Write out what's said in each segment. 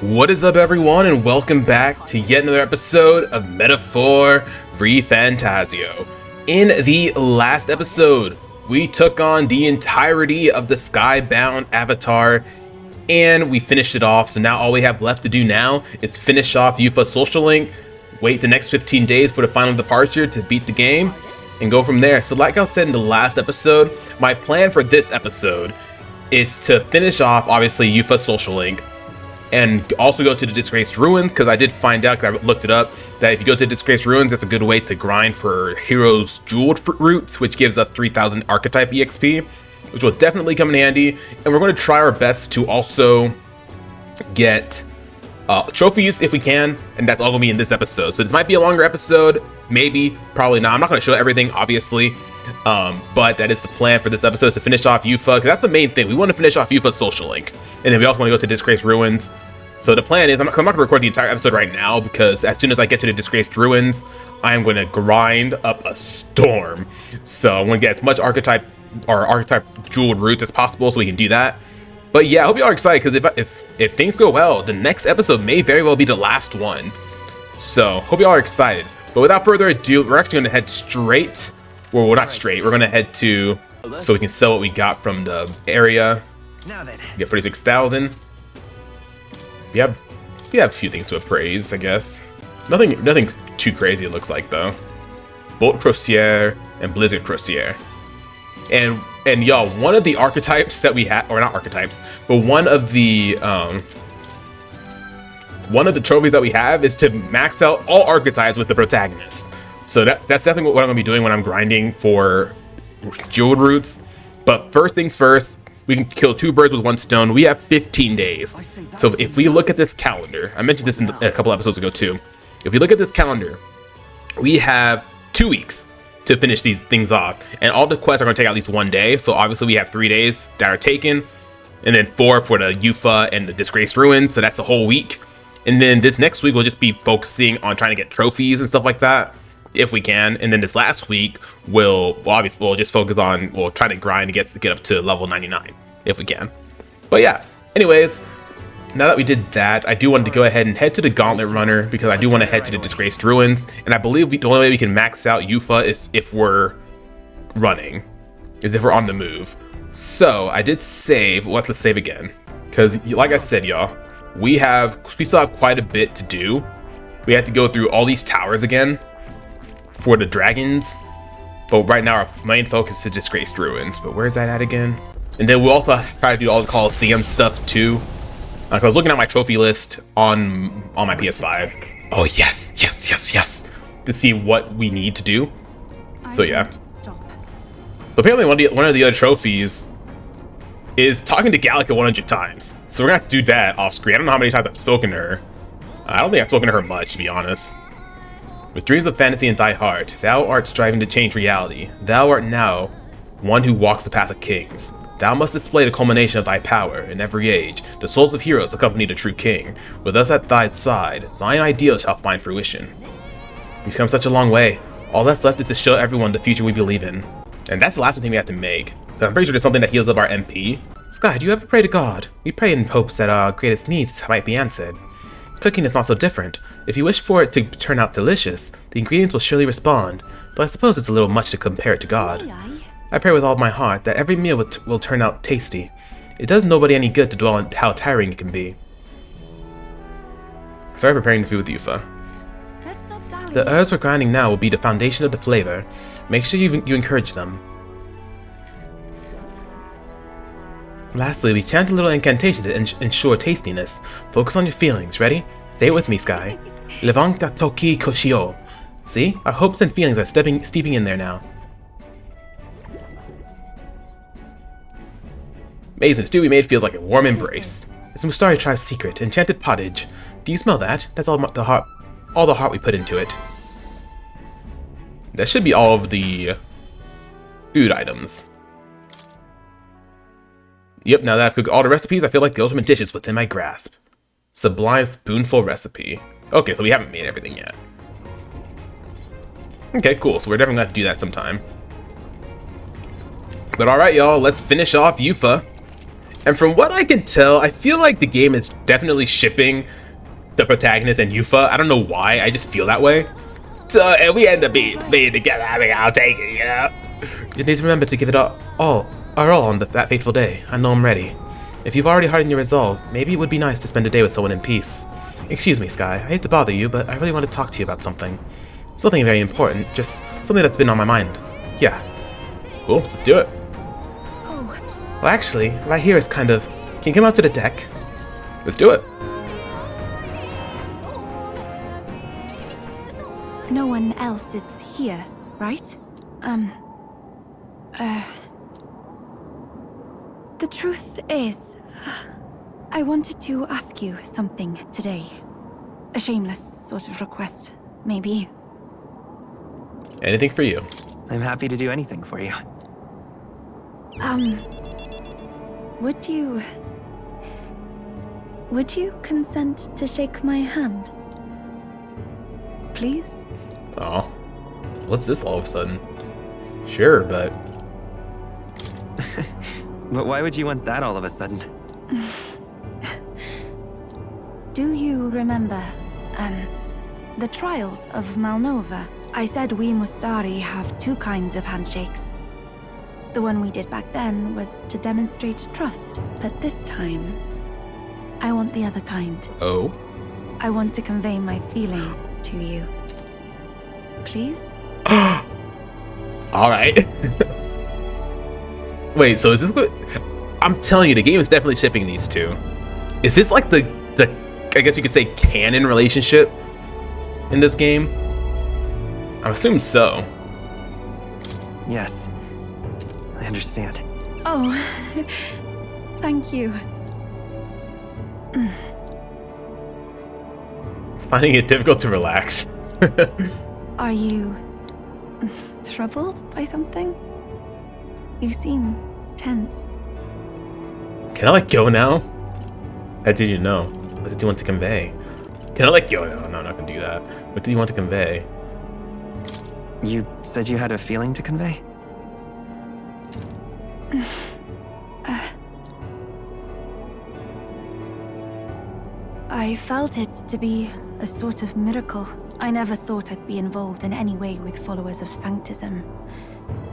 What is up, everyone, and welcome back to yet another episode of Metaphor ReFantazio. In the last episode, we took on the entirety of the Skye-bound avatar, and we finished it off. So now all we have left to do now is finish off Yufa's social link, wait the next 15 days for the final departure to beat the game, and go from there. So like I said in the last episode, my plan for this episode is to finish off, obviously, Yufa's social link, and also go to the Disgraced Ruins, because I did find out, because I looked it up, that if you go to Disgraced Ruins, that's a good way to grind for Heroes Jeweled Roots, which gives us 3,000 Archetype EXP, which will definitely come in handy. And we're going to try our best to also get trophies if we can, and that's all going to be in this episode. So this might be a longer episode, maybe, probably not. I'm not going to show everything, obviously, but that is the plan for this episode, is to finish off Yufa, because that's the main thing. We want to finish off Yufa's social link, and then we also want to go to Disgraced Ruins. So the plan is, I'm not going to record the entire episode right now, because as soon as I get to the Disgraced Ruins, I am going to grind up a storm. So I'm going to get as much archetype jeweled roots as possible so we can do that. But yeah, I hope you all are excited, because if things go well, the next episode may very well be the last one. So hope you all are excited. But without further ado, we're actually going to head straight, well, not straight, we're going to head to, so we can sell what we got from the area. Get 46,000. We have a few things to appraise, I guess. Nothing too crazy, it looks like, though. Bolt Crocier and Blizzard Crocier. And y'all, one of the archetypes that we have, or not archetypes, but one of the trophies that we have is to max out all archetypes with the protagonist. So that's definitely what I'm gonna be doing when I'm grinding for jeweled roots. But first things first, we can kill two birds with one stone. We have 15 days. So if we look at this calendar, I mentioned this in a couple episodes ago too. If we look at this calendar, we have 2 weeks to finish these things off, and all the quests are going to take at least 1 day. So obviously we have 3 days that are taken, and then 4 for the Yufa and the Disgraced Ruins. So that's a whole week. And then this next week we'll just be focusing on trying to get trophies and stuff like that, if we can. And then this last week we'll just focus on, we'll try to grind to get up to level 99 if we can. But yeah, anyways, now that we did that, I do want to go ahead and head to the Gauntlet Runner, because I do want to head to the Disgraced Ruins, and I believe the only way we can max out Yufa is if we're running, is if we're on the move. So I did save. Well, let's save again, because like I said, y'all, we still have quite a bit to do. We have to go through all these towers again for the dragons, but right now our main focus is Disgraced Ruins. But where's that at again? And then we'll also try to do all the Coliseum stuff too. I was looking at my trophy list on my PS5. Oh yes, to see what we need to do. So yeah. So apparently one of the other trophies is talking to Gallica 100 times. So we're gonna have to do that off screen. I don't know how many times I've spoken to her. I don't think I've spoken to her much, to be honest. With dreams of fantasy in thy heart, thou art striving to change reality. Thou art now one who walks the path of kings. Thou must display the culmination of thy power in every age. The souls of heroes accompany the true king. With us at thy side, thine ideal shall find fruition. We've come such a long way. All that's left is to show everyone the future we believe in. And that's the last thing we have to make. I'm pretty sure there's something that heals up our MP. Skye, do you ever pray to God? We pray in hopes that our greatest needs might be answered. Cooking is not so different. If you wish for it to turn out delicious, the ingredients will surely respond. Though I suppose it's a little much to compare it to God. I pray with all my heart that every meal will turn out tasty. It does nobody any good to dwell on how tiring it can be. Start preparing the food with Yufa. The herbs we're grinding now will be the foundation of the flavor. Make sure you encourage them. Lastly, we chant a little incantation to ensure tastiness. Focus on your feelings. Ready? Say it with me, Skye. Levanka toki koshio. See? Our hopes and feelings are steeping in there now. Amazing, the stew we made feels like a warm embrace. It's Mustari tribe's secret, enchanted pottage. Do you smell that? That's all the heart we put into it. That should be all of the food items. Yep, now that I've cooked all the recipes, I feel like the ultimate dish is within my grasp. Sublime spoonful recipe. Okay, so we haven't made everything yet. Okay, cool, so we're definitely gonna have to do that sometime. But alright, y'all, let's finish off Yufa. And from what I can tell, I feel like the game is definitely shipping the protagonist and Yufa. I don't know why, I just feel that way. So, and we end up being together. I mean, I'll take it, you know? You need to remember to give it our all on that fateful day. I know I'm ready. If you've already hardened your resolve, maybe it would be nice to spend a day with someone in peace. Excuse me, Skye. I hate to bother you, but I really want to talk to you about something. Something very important, just something that's been on my mind. Yeah. Cool, let's do it. Oh. Well, actually, right here is kind of... Can you come out to the deck? Let's do it. No one else is here, right? The truth is, I wanted to ask you something today. A shameless sort of request, maybe. Anything for you. I'm happy to do anything for you. Would you consent to shake my hand? Please? Oh, what's this all of a sudden? Sure, but... But why would you want that all of a sudden? Do you remember, the trials of Malnova? I said we Mustari have two kinds of handshakes. The one we did back then was to demonstrate trust, but this time, I want the other kind. Oh? I want to convey my feelings to you. Please? Alright. Wait, so is this what... I'm telling you, the game is definitely shipping these two. Is this like the I guess you could say canon relationship in this game? I assume so. Yes. I understand. Oh, thank you. Finding it difficult to relax. Are you troubled by something? You seem tense. Can I let go now? How did you know? What did you want to convey? Can I let go now? No, I'm not gonna do that. What did you want to convey? You said you had a feeling to convey? I felt it to be a sort of miracle. I never thought I'd be involved in any way with followers of Sanctism.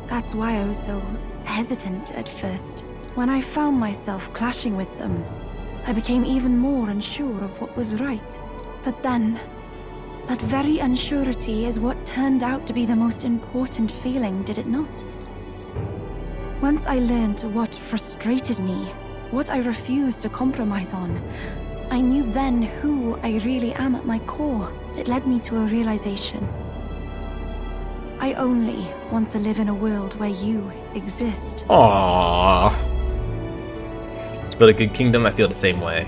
That's why I was so hesitant at first. When I found myself clashing with them, I became even more unsure of what was right. But then, that very unsurety is what turned out to be the most important feeling, did it not? Once I learned what frustrated me, what I refused to compromise on, I knew then who I really am at my core. It led me to a realization. I only want to live in a world where you exist. Aww. Let's build a good kingdom. I feel the same way.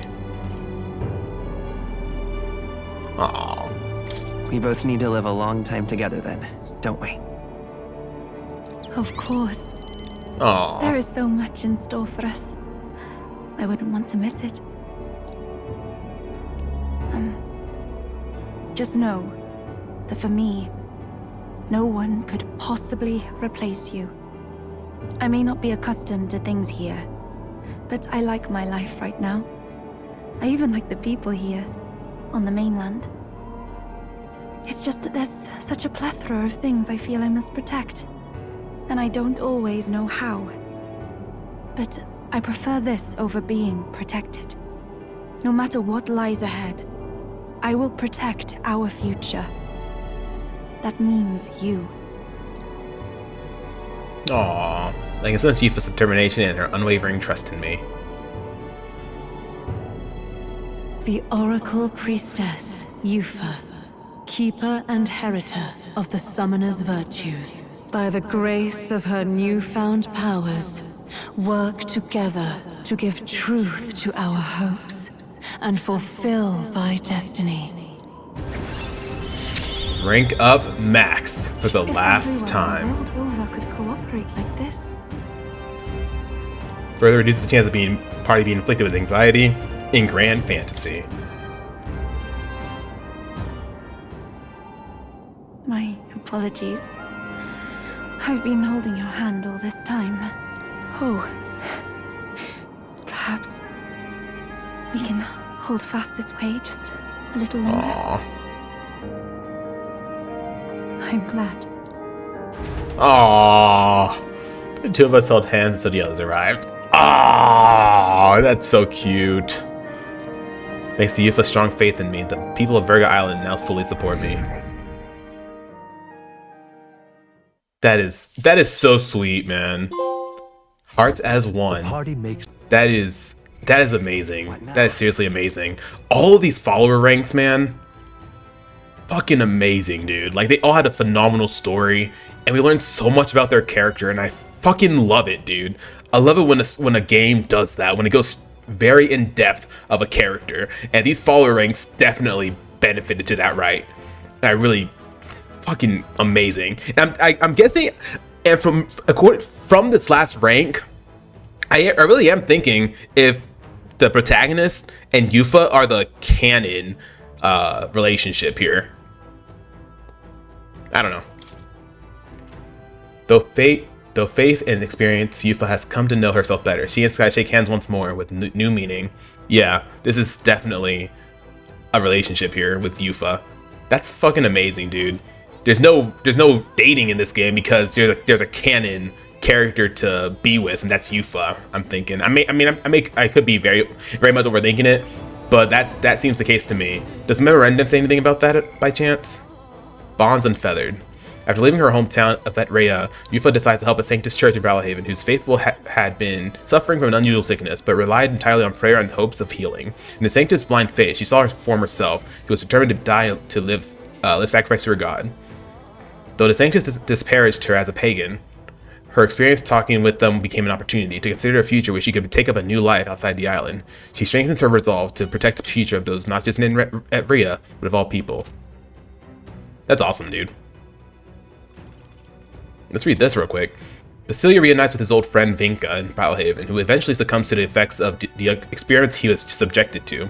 Aww. We both need to live a long time together then, don't we? Of course. Aww. There is so much in store for us. I wouldn't want to miss it. Just know that for me, no one could possibly replace you. I may not be accustomed to things here, but I like my life right now. I even like the people here, on the mainland. It's just that there's such a plethora of things I feel I must protect, and I don't always know how. But I prefer this over being protected. No matter what lies ahead, I will protect our future. That means you. Aww. I can sense Yufa's determination and her unwavering trust in me. The Oracle Priestess, Yufa, keeper and heritor of the Summoner's virtues. By the grace of her newfound powers, work together to give truth to our hopes and fulfill thy destiny. Rank up max for the last If time. everyone the world over could cooperate like this. Further reduces the chance of party being inflicted with anxiety in Grand Fantasy. My apologies. I've been holding your hand all this time. Oh. Perhaps we can hold fast this way just a little longer. Aww. I'm glad. Aww. The two of us held hands until the others arrived. Aww, that's so cute. Thanks to Yufa's strong faith in me, the people of Virga Island now fully support me. That is so sweet, man. Hearts as one. That is amazing. That is seriously amazing. All of these follower ranks, man. Fucking amazing, dude. Like, they all had a phenomenal story, and we learned so much about their character, and I fucking love it, dude. I love it when a game does that, when it goes very in depth of a character, and these follower ranks definitely benefited to that, right? And I really fucking amazing. And I'm guessing, and from this last rank, I really am thinking if the protagonist and Yufa are the canon relationship here. I don't know. Though faith and experience, Yufa has come to know herself better. She and Skye shake hands once more with new meaning. Yeah, this is definitely a relationship here with Yufa. That's fucking amazing, dude. There's no dating in this game because there's a canon character to be with, and that's Yufa. I'm thinking. I could be very much overthinking it, but that seems the case to me. Does the memorandum say anything about that by chance? Bonds unfeathered. After leaving her hometown of Etrea, Yufa decides to help a Sanctus church in Valhaven, whose faithful had been suffering from an unusual sickness, but relied entirely on prayer and hopes of healing. In the Sanctus' blind face, she saw her former self, who was determined to die to live sacrifice to her god. Though the Sanctus disparaged her as a pagan, her experience talking with them became an opportunity to consider a future where she could take up a new life outside the island. She strengthens her resolve to protect the future of those not just in Etrea, but of all people. That's awesome, dude. Let's read this real quick. Basilia reunites with his old friend Vinka in Valhaven, who eventually succumbs to the effects of the experiments he was subjected to,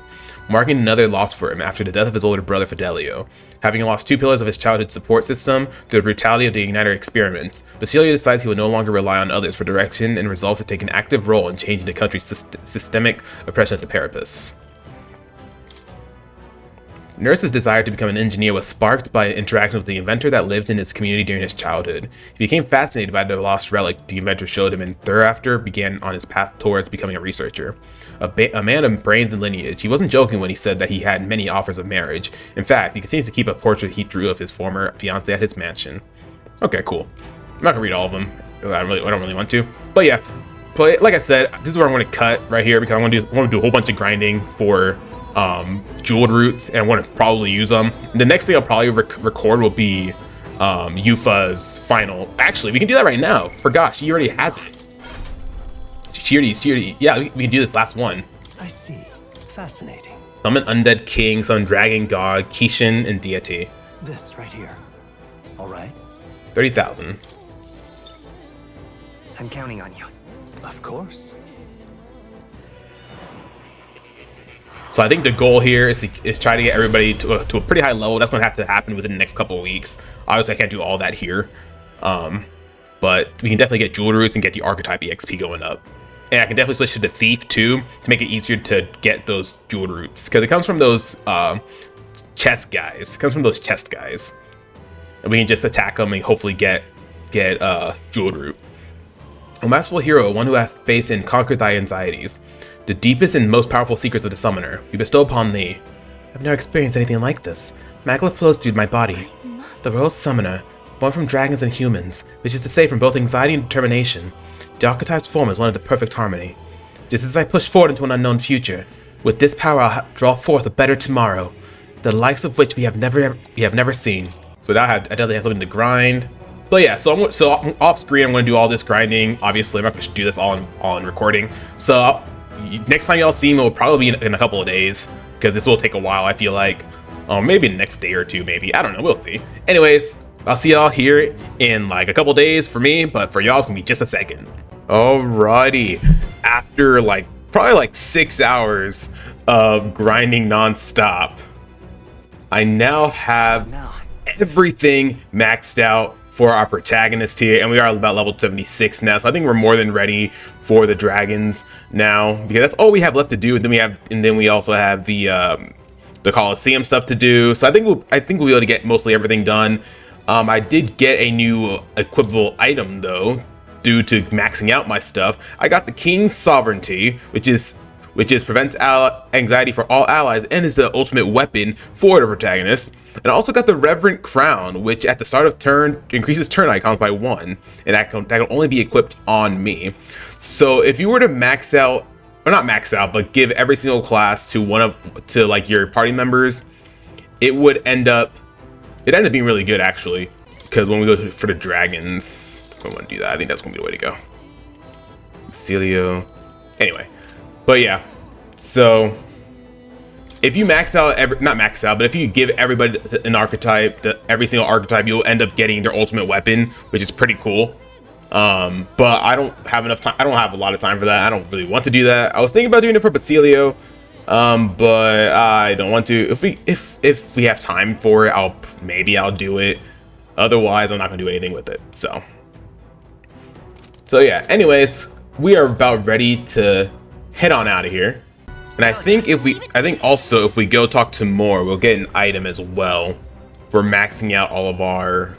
marking another loss for him after the death of his older brother Fidelio. Having lost two pillars of his childhood support system through the brutality of the Igniter experiments, Basilia decides he will no longer rely on others for direction and resolves to take an active role in changing the country's systemic oppression of the Parapus. Nurse's desire to become an engineer was sparked by interaction with the inventor that lived in his community during his childhood. He became fascinated by the lost relic the inventor showed him, and thereafter began on his path towards becoming a researcher. A man of brains and lineage, he wasn't joking when he said that he had many offers of marriage. In fact, he continues to keep a portrait he drew of his former fiancée at his mansion. Okay, cool. I'm not gonna read all of them. I don't really want to. But yeah, like I said, this is where I'm gonna cut right here because I want to do a whole bunch of grinding for jeweled roots, and I want to probably use them. The next thing I'll probably record will be Yufa's final. Actually, we can do that right now. Forgot, she already has it. She already. Yeah, we can do this last one. I see. Fascinating. Summon undead king, summon dragon god, Kishin, and deity. This right here. All right. 30,000. I'm counting on you. Of course. So I think the goal here is try to get everybody to a pretty high level. That's going to have to happen within the next couple of weeks. Obviously, I can't do all that here. But we can definitely get jewel roots and get the archetype EXP going up. And I can definitely switch to the thief too to make it easier to get those jewel roots, because it comes from those chest guys. It comes from those chest guys, and we can just attack them and hopefully get jewel root. A masterful hero, one who hath faced and conquered thy anxieties, the deepest and most powerful secrets of the summoner, we bestow upon thee. I've never experienced anything like this. Magla flows through my body. The royal summoner, born from dragons and humans, which is to say from both anxiety and determination. The archetype's form is one of the perfect harmony. Just as I push forward into an unknown future, with this power I'll draw forth a better tomorrow, the likes of which we have never seen. So now I definitely have something to grind. But yeah, so off screen I'm going to do all this grinding. Obviously, I'm not going to do this all in recording. So next time y'all see me will probably be in a couple of days, because this will take a while. I feel like, maybe the next day or two, maybe. I don't know. We'll see. Anyways, I'll see y'all here in like a couple days for me, but for y'all it's gonna be just a second. Alrighty, after probably 6 hours of grinding non-stop, I now have everything maxed out for our protagonist here, and we are about level 76 now, so I think we're more than ready for the dragons now, because that's all we have left to do. And then we also have the Colosseum stuff to do, so I think we'll be able to get mostly everything done. I did get a new equipable item though, due to maxing out my stuff. I got the King's Sovereignty, which is prevents anxiety for all allies and is the ultimate weapon for the protagonist. And I also got the Reverent Crown, which at the start of turn increases turn icons by 1, and that can only be equipped on me. So if you were to max out, or not max out, but give every single class to like your party members, it would end up being really good actually. Because when we go for the dragons, I want to do that. I think that's gonna be the way to go. Celio. Anyway, but yeah. So if you max out not max out, but if you give everybody an archetype, every single archetype, you'll end up getting their ultimate weapon, which is pretty cool. But I don't have enough time. I don't have a lot of time for that. I don't really want to do that. I was thinking about doing it for Basilio, but I don't want to. If we have time for it, I'll do it. Otherwise, I'm not gonna do anything with it. So yeah. Anyways, we are about ready to head on out of here. And I think also if we go talk to Moore, we'll get an item as well for maxing out all of our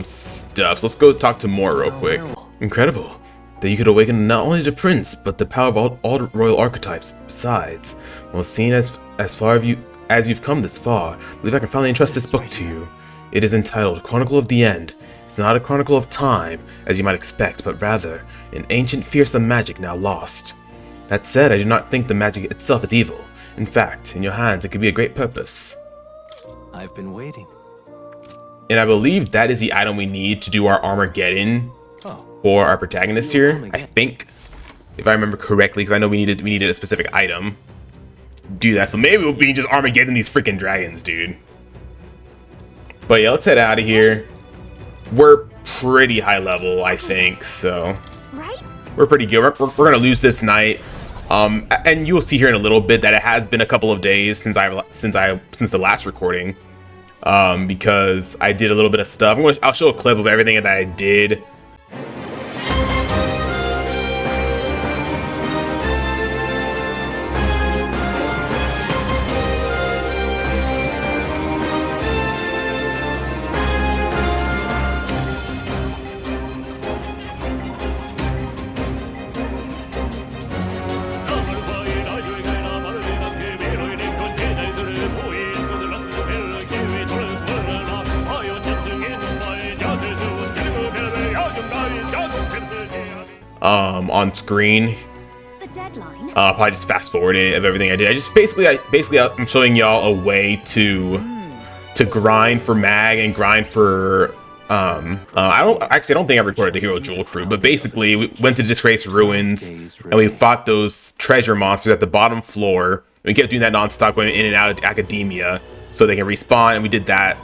stuff. So let's go talk to Moore real quick. Incredible that you could awaken not only the prince, but the power of all the royal archetypes besides. Well, seeing as far as you've come this far, I believe I can finally entrust this book to you. It is entitled Chronicle of the End. It's not a chronicle of time, as you might expect, but rather an ancient fearsome magic now lost. That said, I do not think the magic itself is evil. In fact, in your hands it could be a great purpose. I've been waiting. And I believe that is the item we need to do our Armageddon for our protagonist here. I think, if I remember correctly, because I know we needed a specific item. Do that. So maybe we'll be just Armageddon these freaking dragons, dude. But yeah, let's head out of here. We're pretty high level, I think, so we're pretty good. We're gonna lose this night. And you'll see here in a little bit that it has been a couple of days since the last recording, because I did a little bit of stuff. I'll show a clip of everything that I did. On screen. The deadline. Probably just fast forward it of everything I did. I'm showing y'all a way to grind for mag and grind for I don't think I recorded the Hero Jewel Fruit, but basically we went to Disgraced Ruins and we fought those treasure monsters at the bottom floor. We kept doing that non-stop, going in and out of Academia so they can respawn, and we did that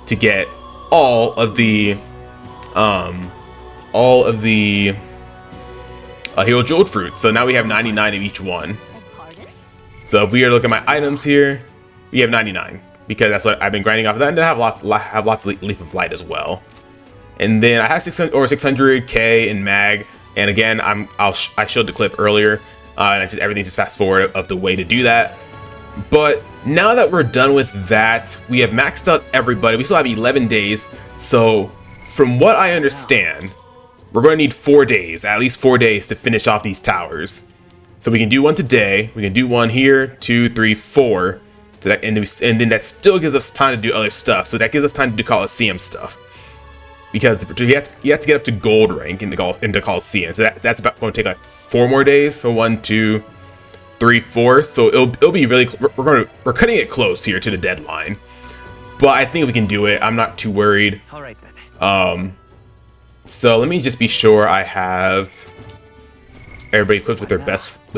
to get all of the Hero Jewel Fruit. So now we have 99 of each one. So if we are looking at my items here, we have 99 because that's what I've been grinding off of that. And then I have lots of Leaf of Light as well. And then I have 600k in mag. And again, I showed the clip earlier, and everything just fast forward of the way to do that. But now that we're done with that, we have maxed out everybody. We still have 11 days. So from what I understand, we're going to need 4 days, at least 4 days to finish off these towers. So we can do one today. We can do one here, 2, 3, 4. So that, and then that still gives us time to do other stuff. So that gives us time to do Colosseum stuff. Because you have to get up to gold rank in the Colosseum. So that's about going to take like 4 more days. So 1, 2, 3, 4. So it'll be really, we're cutting it close here to the deadline. But I think we can do it. I'm not too worried. All right then. So let me just be sure I have everybody equipped with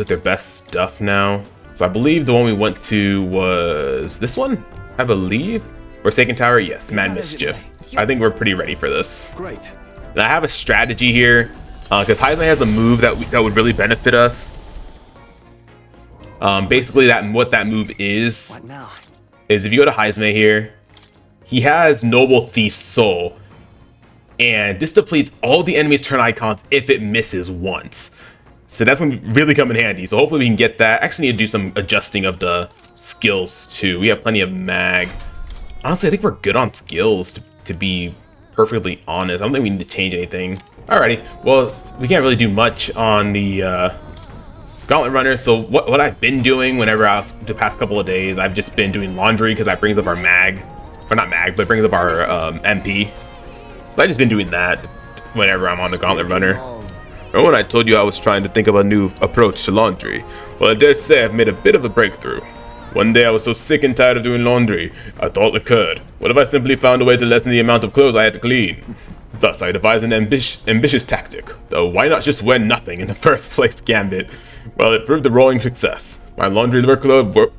their best stuff now. So I believe the one we went to was this one, I believe. Forsaken Tower, yes, Mad Mischief. I think we're pretty ready for this. Great. And I have a strategy here, because Heisman has a move that would really benefit us. Basically, what that move is if you go to Heisman here, he has Noble Thief's Soul. and this depletes all the enemy's turn icons if it misses once. So that's going to really come in handy. So hopefully we can get that. Actually need to do some adjusting of the skills too. We have plenty of mag. Honestly, I think we're good on skills, to be perfectly honest. I don't think we need to change anything. Alrighty, well, we can't really do much on the Gauntlet Runner. So what I've been doing whenever I was the past couple of days, I've just been doing laundry because that brings up our mag. Or not mag, but it brings up our MP. So I've just been doing that whenever I'm on the Gauntlet Runner. And when I told you I was trying to think of a new approach to laundry, well, I dare say I've made a bit of a breakthrough. One day I was so sick and tired of doing laundry, I thought occurred, what if I simply found a way to lessen the amount of clothes I had to clean? Thus, I devised an ambitious tactic, though why not just wear nothing in the first place gambit? Well, it proved a roaring success. My laundry workload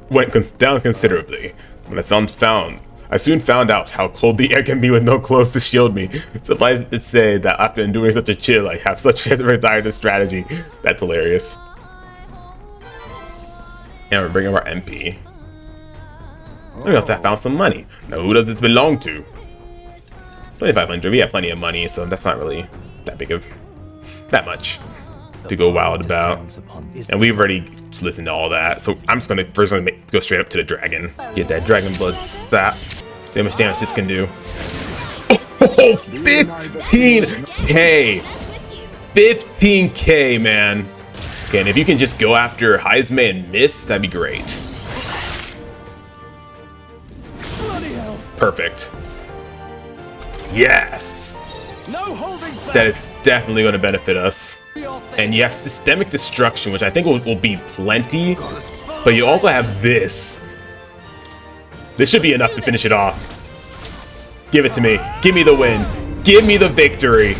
went down considerably. When I soon found out how cold the air can be with no clothes to shield me. Suffice it to say that after enduring such a chill, I have such a retired strategy. That's hilarious. And we're bringing our MP. We also found some money. Now, who does this belong to? 2,500. We have plenty of money, so that's not really that much to go wild about. And we've already listened to all that, so I'm just gonna go straight up to the dragon. Get that dragon blood sap. See how much damage this can do. Oh, 15k! 15k, man. Okay, and if you can just go after Heisman and miss, that'd be great. Perfect. Yes! That is definitely going to benefit us. And yes, systemic destruction, which I think will be plenty. But you also have this. This should be enough to finish it off. Give it to me. Give me the win. Give me the victory.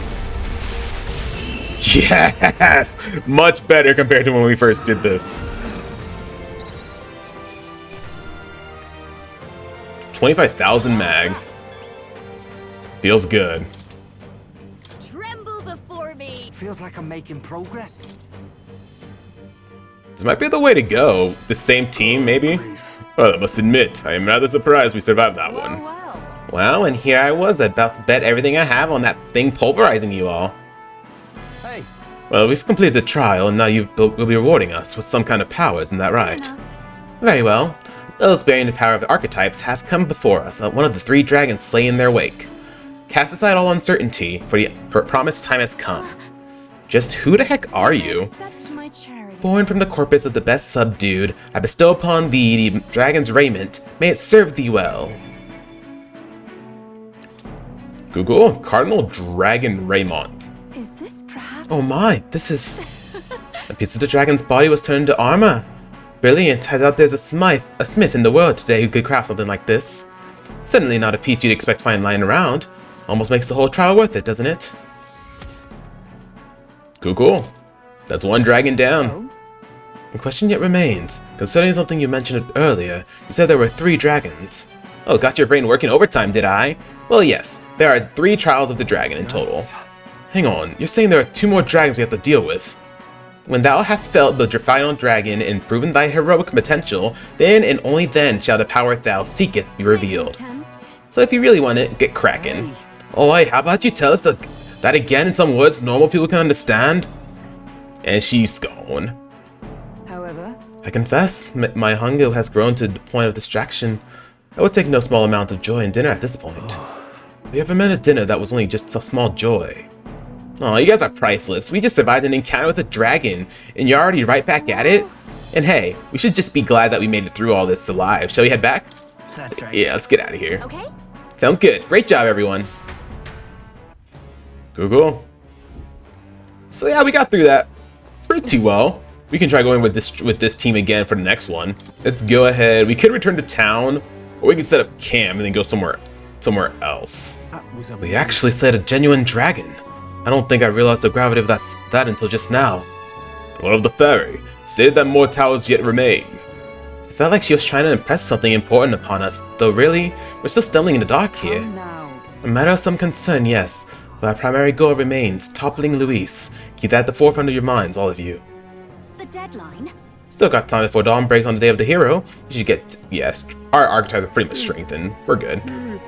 Yes! Much better compared to when we first did this. 25,000 mag. Feels good. Tremble before me. Feels like I'm making progress. This might be the way to go. The same team, maybe? Well, I must admit, I am rather surprised we survived that one. Well, and here I was about to bet everything I have on that thing pulverizing you all. Hey. Well, we've completed the trial, and now you will be rewarding us with some kind of power, isn't that right? Very well. Those bearing the power of the archetypes have come before us, one of the 3 dragons slay in their wake. Cast aside all uncertainty, for the promised time has come. Just who the heck are you? Born from the corpus of the best subdued, I bestow upon thee the dragon's raiment. May it serve thee well. Google Cardinal Dragon Raymond. Is this perhaps? Oh my, this is... A piece of the dragon's body was turned into armor. Brilliant, I doubt there's a smith in the world today who could craft something like this. Certainly not a piece you'd expect to find lying around. Almost makes the whole trial worth it, doesn't it? Cool. That's 1 dragon down. The question yet remains. Concerning something you mentioned earlier, you said there were 3 dragons. Oh, got your brain working overtime, did I? Well, yes. There are 3 trials of the dragon in total. Hang on, you're saying there are 2 more dragons we have to deal with? When thou hast felt the final dragon and proven thy heroic potential, then and only then shall the power thou seeketh be revealed. So if you really want it, get cracking. Oi, how about you tell us that again in some words normal people can understand? And she's gone. However, I confess, my hunger has grown to the point of distraction. I would take no small amount of joy in dinner at this point. Have you ever met a dinner that was only just a small joy? Oh, you guys are priceless. We just survived an encounter with a dragon, and you're already right back at it? And hey, we should just be glad that we made it through all this alive. Shall we head back? That's right. Yeah, let's get out of here. Okay. Sounds good. Great job, everyone. Cool. So yeah, we got through that pretty well. We can try going with this team again for the next one. Let's go ahead. We could return to town, or we can set up camp and then go somewhere else. We actually slayed a genuine dragon. I don't think I realized the gravity of that until just now. What of the fairy? Said that more towers yet remain. It felt like she was trying to impress something important upon us, though really, we're still stumbling in the dark here. A matter of some concern, yes, but our primary goal remains toppling Luis. Keep that at the forefront of your minds, all of you. The deadline? Still got time before dawn breaks on the day of the hero. You should get... Yes, our archetypes are pretty much strengthened. We're good.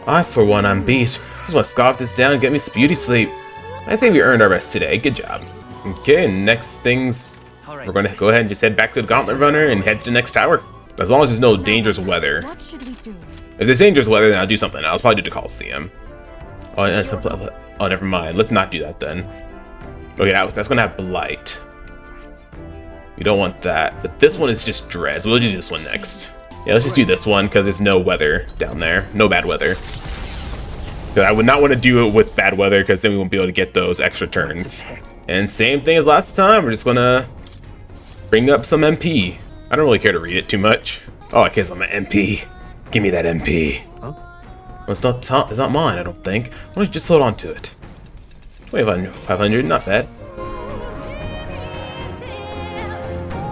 I, for one, am beat. Just want to scarf this down and get me some beauty sleep. I think we earned our rest today. Good job. Okay, next things, we're going to go ahead and just head back to the Gauntlet Runner and head to the next tower. As long as there's no dangerous weather. What should we do? If there's dangerous weather, then I'll do something else. I'll probably do the Coliseum. Oh, and oh, never mind. Let's not do that then. Okay, that's going to have Blight. We don't want that. But this one is just Dreads. We'll do this one next. Yeah, let's just do this one because there's no weather down there. No bad weather. I would not want to do it with bad weather because then we won't be able to get those extra turns. And same thing as last time. We're just going to bring up some MP. I don't really care to read it too much. Oh, I guess I'm an MP. Give me that MP. Huh? Well, it's not mine, I don't think. Why don't you just hold on to it? 500, not bad.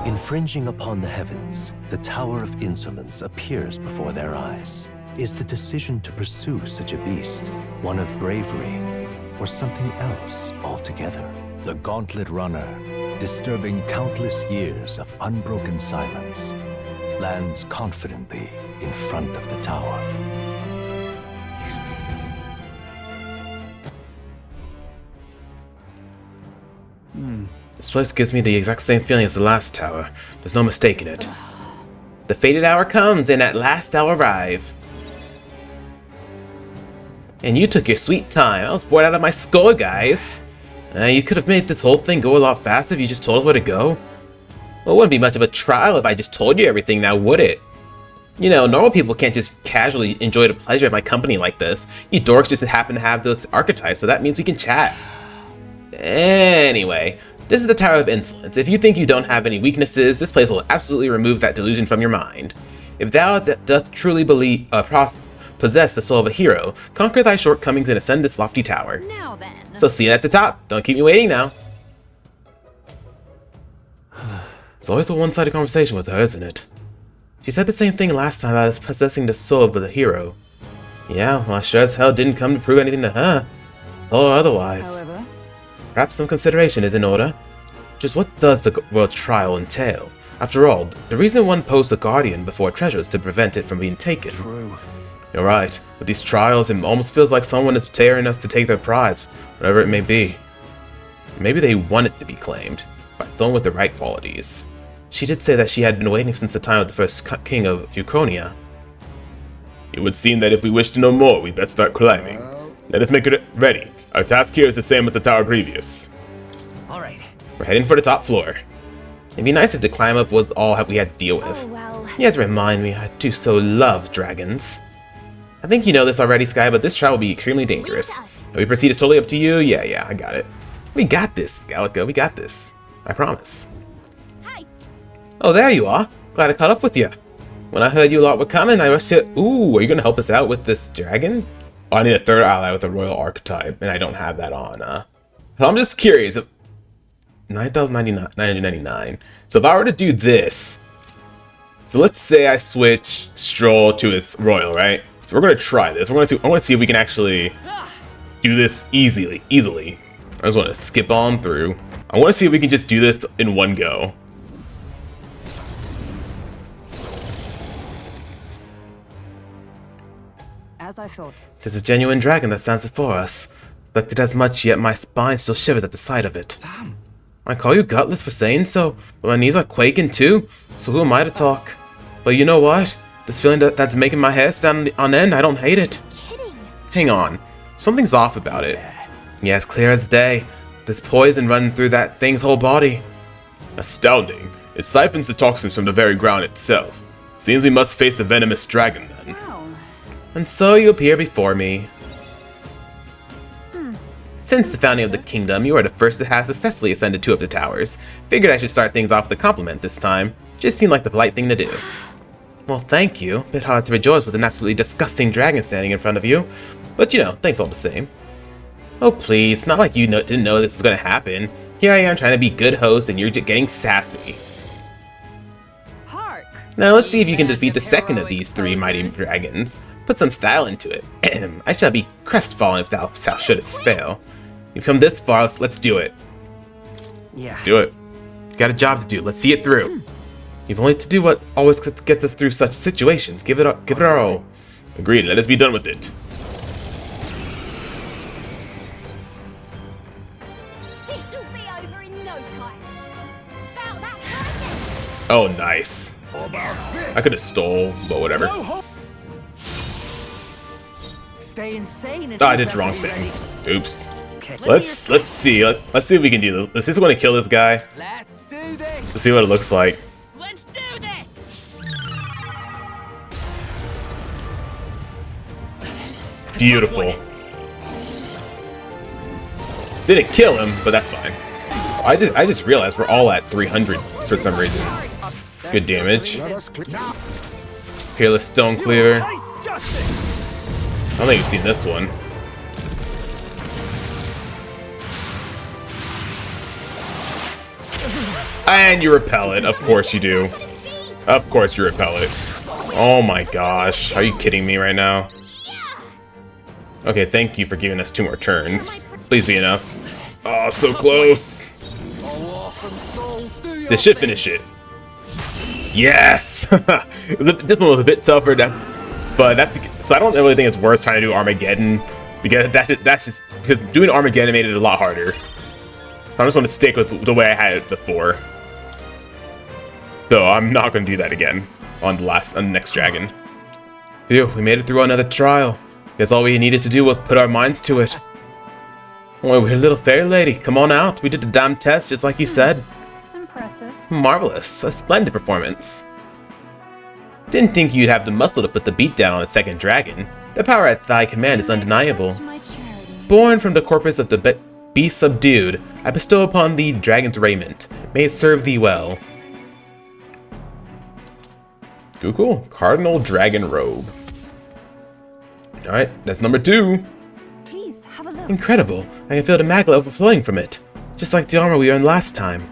Infringing upon the heavens, the Tower of Insolence appears before their eyes. Is the decision to pursue such a beast one of bravery, or something else altogether? The Gauntlet Runner, disturbing countless years of unbroken silence, lands confidently in front of the tower. This place gives me the exact same feeling as the last tower. There's no mistaking it. The fated hour comes, and at last I'll arrive. And you took your sweet time. I was bored out of my skull, guys. You could have made this whole thing go a lot faster if you just told us where to go. Well, it wouldn't be much of a trial if I just told you everything now, would it? You know, normal people can't just casually enjoy the pleasure of my company like this. You dorks just happen to have those archetypes, so that means we can chat. Anyway, this is the Tower of Insolence. If you think you don't have any weaknesses, this place will absolutely remove that delusion from your mind. If thou doth truly believe, possess the soul of a hero, conquer thy shortcomings and ascend this lofty tower. Now then. So see you at the top. Don't keep me waiting now. It's always a one-sided conversation with her, isn't it? She said the same thing last time about us possessing the soul of the hero. Yeah, well, I sure as hell didn't come to prove anything to her. Or otherwise. However, Perhaps some consideration is in order. Just what does the royal trial entail? After all, the reason one posts a guardian before a treasure is to prevent it from being taken. True. You're right. With these trials, it almost feels like someone is tearing us to take their prize, whatever it may be. Maybe they want it to be claimed by someone with the right qualities. She did say that she had been waiting since the time of the first king of Euchronia. It would seem that if we wish to know more, we best start climbing. Let us make it ready. Our task here is the same as the tower previous. All right. We're heading for the top floor. It'd be nice if the climb up was all we had to deal with. Oh, well. You have to remind me, I do so love dragons. I think you know this already, Skye, but this trial will be extremely dangerous. Lead us. If we proceed, it's totally up to you. Yeah, I got it. We got this, Gallica. We got this. I promise. Hey. Oh, there you are. Glad I caught up with you. When I heard you lot were coming, I rushed to... Ooh, are you going to help us out with this dragon? Oh, I need a third ally with a royal archetype, and I don't have that on. So I'm just curious. 9,999. So if I were to do this... So let's say I switch Stroll to his royal, right? So we're going to try this. I want to see if we can actually do this easily. I just want to skip on through. I want to see if we can just do this in one go. as I thought. This is a genuine dragon that stands before us. Expected as much, yet my spine still shivers at the sight of it. Sam. I call you gutless for saying so, but my knees are quaking too, so who am I to talk? But you know what? This feeling that's making my hair stand on end, I don't hate it. Kidding. Hang on. Something's off about it. Yeah, it's clear as day. There's poison running through that thing's whole body. Astounding. It siphons the toxins from the very ground itself. Seems we must face a venomous dragon then. Well, And so you appear before me. Since the founding of the kingdom, you are the first to have successfully ascended 2 of the towers. Figured I should start things off with a compliment this time. Just seemed like the polite thing to do. Well, thank you. Bit hard to rejoice with an absolutely disgusting dragon standing in front of you. But you know, thanks all the same. Oh please, not like you didn't know this was gonna happen. Here I am trying to be good host and you're just getting sassy. hark. Now let's see if you can defeat the second of these 3 mighty dragons. Put some style into it. I shall be crestfallen if thou shouldst fail. You've come this far, let's do it. Yeah. Let's do it. Got a job to do, let's see it through. You've only to do what always gets us through such situations. Give it our all. Agreed, let us be done with it. Oh, nice. I could have stole, but whatever. Stay insane. Oh, I did the wrong thing. Oops. Okay. Let's see. Let's see if we can do this. Let's just want to kill this guy. Let's do this. Let's see what it looks like. Let's do this. Beautiful. Didn't kill him, but that's fine. I just realized we're all at 300 for some reason. Good damage. Peerless Stone Cleaver. I don't think you've seen this one. And you repel it. Of course you do. Of course you repel it. Oh my gosh. Are you kidding me right now? Okay, thank you for giving us 2 more turns. Please be enough. Oh, so close. This should finish it. Yes! This one was a bit tougher, so I don't really think it's worth trying to do Armageddon, because that's just because doing Armageddon made it a lot harder. So I'm just going to stick with the way I had it before. So I'm not going to do that again on the next dragon. Phew, we made it through another trial. Guess all we needed to do was put our minds to it. Oh, we're a little fairy lady. Come on out. We did the damn test just like you said. Impressive. Marvelous. A splendid performance. Didn't think you'd have the muscle to put the beat down on a second dragon. The power at thy command is undeniable. Born from the corpus of the beast subdued, I bestow upon thee dragon's raiment. May it serve thee well. Cool. Cardinal Dragon Robe. Alright, that's number 2. Please, have a look. Incredible. I can feel the magla overflowing from it. Just like the armor we earned last time.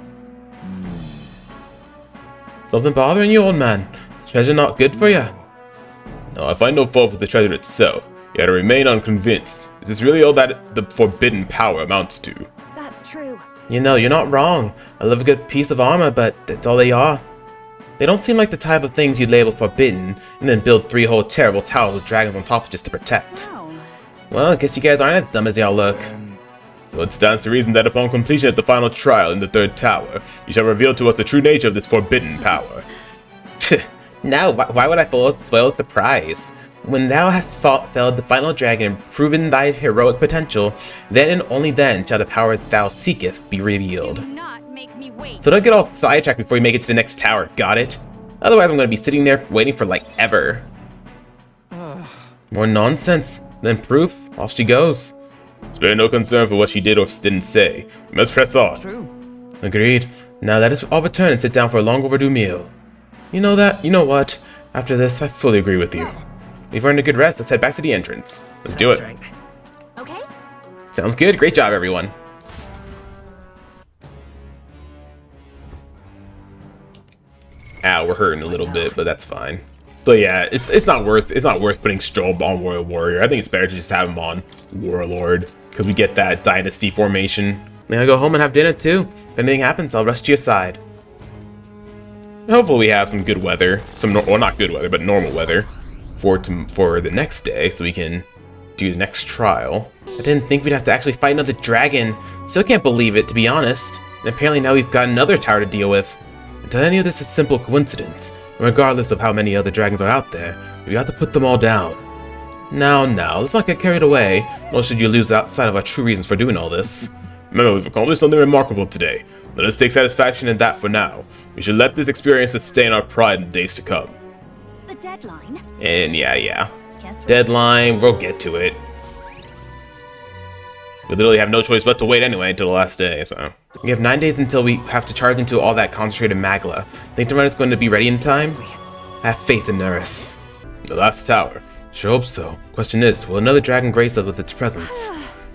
Something bothering you, old man? Treasure not good for ya? No, I find no fault with the treasure itself, yet I remain unconvinced. Is this really all that the forbidden power amounts to? That's true. You know, you're not wrong. I love a good piece of armor, but that's all they are. They don't seem like the type of things you'd label forbidden, and then build 3 whole terrible towers with dragons on top just to protect. Well, I guess you guys aren't as dumb as y'all look. So it stands to reason that upon completion of the final trial in the 3rd tower, you shall reveal to us the true nature of this forbidden power. No, why would I spoil the surprise? When thou hast felled the final dragon and proven thy heroic potential, then and only then shall the power thou seeketh be revealed. Do not make me wait. So don't get all sidetracked before you make it to the next tower, got it? Otherwise I'm going to be sitting there waiting for like ever. More nonsense than proof. Off she goes. Spare no concern for what she did or didn't say. We must press on. True. Agreed. Now let us all return and sit down for a long overdue meal. You know what? After this, I fully agree with you. We've earned a good rest. Let's head back to the entrance. Let's do it. Right. Okay. Sounds good. Great job, everyone. Ow, we're hurting a little bit, but that's fine. So yeah, it's not worth putting Strobe on Royal Warrior. I think it's better to just have him on Warlord, because we get that dynasty formation. Then I'll go home and have dinner too. If anything happens, I'll rush to your side. Hopefully we have some good weather, well, not good weather, but normal weather for the next day, so we can do the next trial. I didn't think we'd have to actually fight another dragon. Still can't believe it, to be honest. And apparently now we've got another tower to deal with. And any of this is simple coincidence. And regardless of how many other dragons are out there, we have to put them all down. Now, let's not get carried away, nor should you lose outside of our true reasons for doing all this. Remember, we've accomplished something remarkable today. Let us take satisfaction in that for now. We should let this experience sustain our pride in the days to come. The deadline? And yeah. Guess we're Deadline, we'll get to it. We literally have no choice but to wait anyway until the last day, so. We have 9 days until we have to charge into all that concentrated magla. Think the run is going to be ready in time? Have faith in Nerys. The last tower. Sure hope so. Question is, will another dragon grace us with its presence?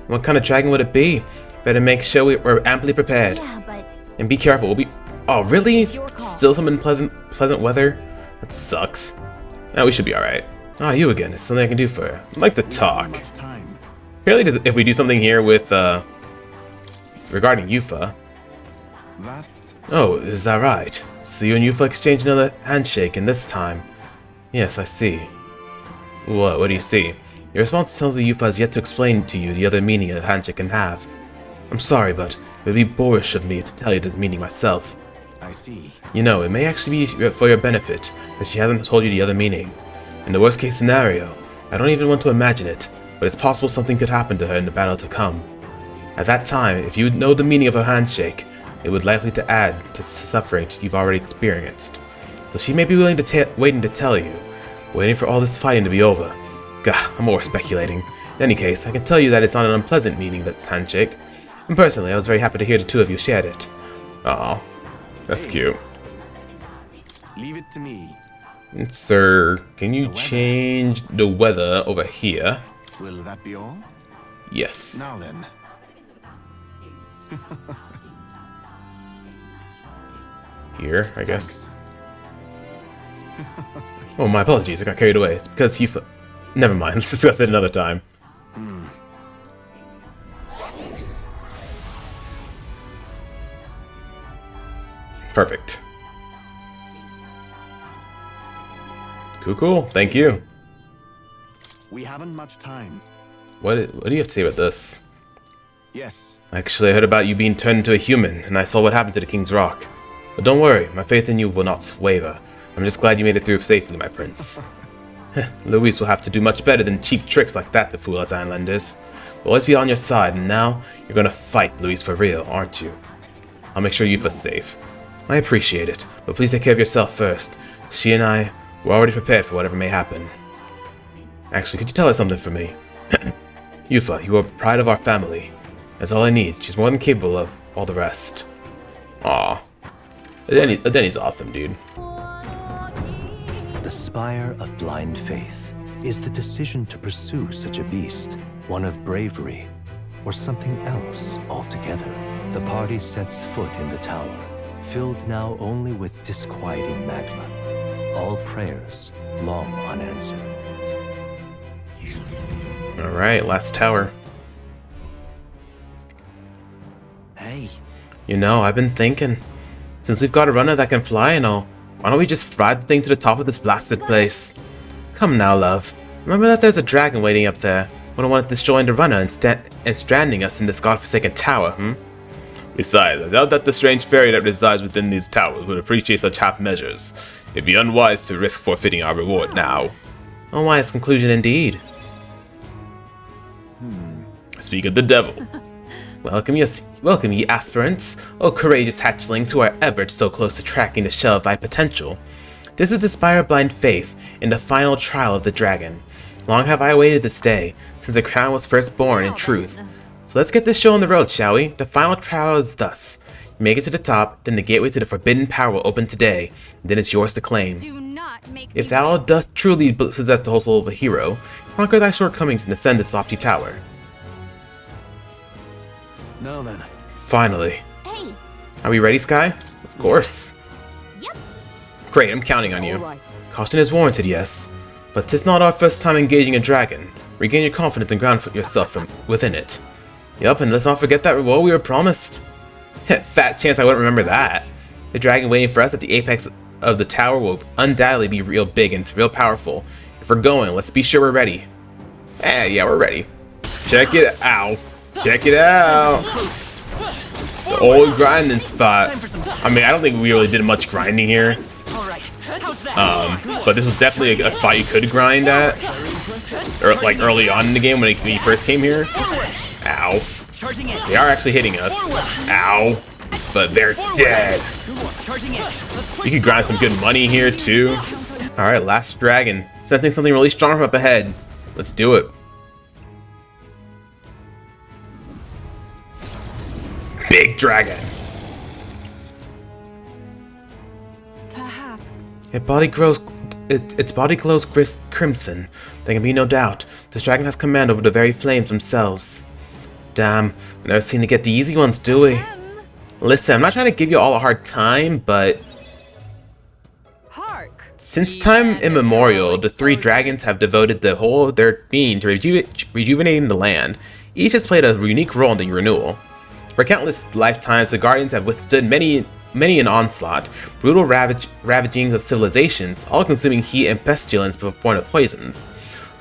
What kind of dragon would it be? Better make sure we're amply prepared. Yeah, but And be careful, we'll be... Oh, really? It's your call. Still some pleasant weather? That sucks. Now we should be alright. Ah, you again. Is something I can do for you? I'd like to talk. Apparently, if we do something here with, regarding Yufa. Oh, is that right? So you and Yufa exchange another handshake, and this time... Yes, I see. What do you see? Your response tells me Yufa has yet to explain to you the other meaning a handshake can have. I'm sorry, but it would be boorish of me to tell you this meaning myself. I see. You know, it may actually be for your benefit that she hasn't told you the other meaning. In the worst case scenario, I don't even want to imagine it, but it's possible something could happen to her in the battle to come. At that time, if you know the meaning of her handshake, it would likely to add to suffering you've already experienced. So she may be willing to waiting to tell you, waiting for all this fighting to be over. Gah, I'm more speculating. In any case, I can tell you that it's not an unpleasant meaning, that's handshake. And personally, I was very happy to hear the two of you shared it. Aw, that's cute. Leave it to me. Sir, can you change the weather over here? Will that be all? Yes. Now then. Here, I guess. Oh, my apologies, I got carried away. It's because he... Never mind, let's discuss it another time. Perfect. Cool, thank you. We haven't much time. What do you have to say about this? Yes. Actually, I heard about you being turned into a human, and I saw what happened to the King's Rock. But don't worry, my faith in you will not waver. I'm just glad you made it through safely, my prince. Louis will have to do much better than cheap tricks like that to fool us Islanders. We'll always be on your side, and now you're gonna fight Louis for real, aren't you? I'll make sure Yufa's safe. I appreciate it, but please take care of yourself first. She and I, we're already prepared for whatever may happen. Actually, could you tell her something for me? Yufa, you are the pride of our family. That's all I need. She's more than capable of all the rest. Aw. Adeni's awesome, dude. The spire of blind faith is the decision to pursue such a beast, one of bravery, or something else altogether. The party sets foot in the tower, filled now only with disquieting magma. All prayers long unanswered. Alright, last tower. Hey, You know, I've been thinking, since we've got a runner that can fly and all, why don't we just ride the thing to the top of this blasted place? Come now, love. Remember that there's a dragon waiting up there. Wouldn't want it destroying the runner and stranding us in this godforsaken tower, hmm? Besides, I doubt that the strange fairy that resides within these towers would appreciate such half measures. It'd be unwise to risk forfeiting our reward now. A wise conclusion indeed. Speak of the devil. Welcome ye aspirants, O courageous hatchlings who are ever so close to tracking the shell of thy potential. This is the Spire of Blind Faith, in the final trial of the dragon. Long have I awaited this day, since the crown was first born in truth. So let's get this show on the road, shall we? The final trial is thus. You make it to the top, then the gateway to the forbidden power will open today, and then it's yours to claim. Do not make If me thou wait. dost truly possess the whole soul of a hero, conquer thy shortcomings and ascend this lofty tower. now then. Finally. Hey, Are we ready, Skye? Of course. yep. Great, I'm counting on you. All right. Caution is warranted, yes. But 'tis not our first time engaging a dragon. Regain your confidence and ground yourself from within it. Yup, and let's not forget that reward we were promised. Fat chance I wouldn't remember that. The dragon waiting for us at the apex of the tower will undoubtedly be real big and real powerful. If we're going, let's be sure we're ready. Yeah, we're ready. Check it out. Check it out. The old grinding spot. I mean, I don't think we really did much grinding here. All right. How's that? But this was definitely a spot you could grind at. Or like early on in the game when you first came here. Ow. Charging in. They are actually hitting us. Ow. But they're dead. Charging in. You could grind some good money here too. Alright, last dragon. Sensing something really strong from up ahead. Let's do it. Big dragon. Perhaps. Its body glows crimson. There can be no doubt. This dragon has command over the very flames themselves. Damn, we never seem to get the easy ones, do we? Listen, I'm not trying to give you all a hard time, but Hark. since time immemorial, the three dragons have devoted the whole of their being to rejuvenating the land. Each has played a unique role in the renewal. For countless lifetimes, the Guardians have withstood many an onslaught, brutal ravagings of civilizations, all-consuming heat and pestilence born of poisons.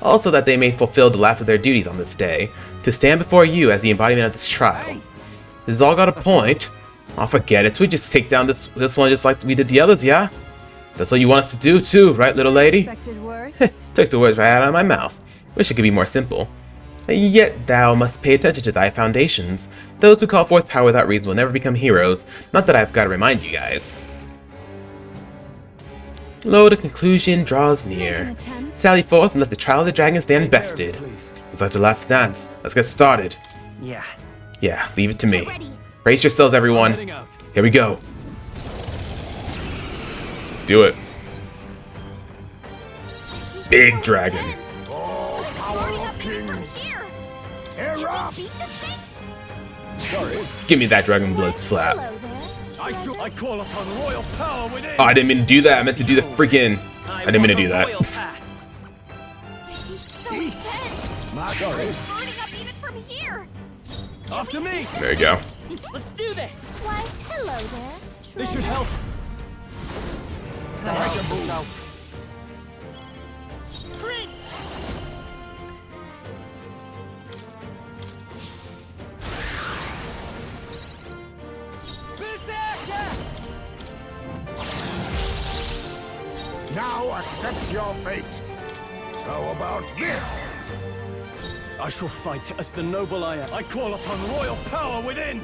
Also that they may fulfill the last of their duties on this day, to stand before you as the embodiment of this trial. This has all got a point. Oh, forget it. We just take down this one just like we did the others, yeah? That's what you want us to do too, right, little lady? Expected worse. Took the words right out of my mouth. Wish it could be more simple. Yet thou must pay attention to thy foundations. Those who call forth power without reason will never become heroes. Not that I've got to remind you guys. Lo, the conclusion draws near. Sally forth and let the trial of the dragon stand bested. It's like the last dance. Let's get started. Yeah. Yeah, leave it to me. Ready. Brace yourselves, everyone. Here we go. Let's do it. Big dragon. All power of kings. Air up. Sorry. Give me that dragon blood slap. Hello there. I call upon royal power within. Oh, I didn't mean to do that. I meant to do the freaking... I didn't mean to do that. He's so intense. Sorry. Burning up even from here. After me. There you go. Let's do this. Why, hello there. This should help. Prince. Berserker! Now accept your fate. How about this? I shall fight as the noble I am. I call upon royal power within.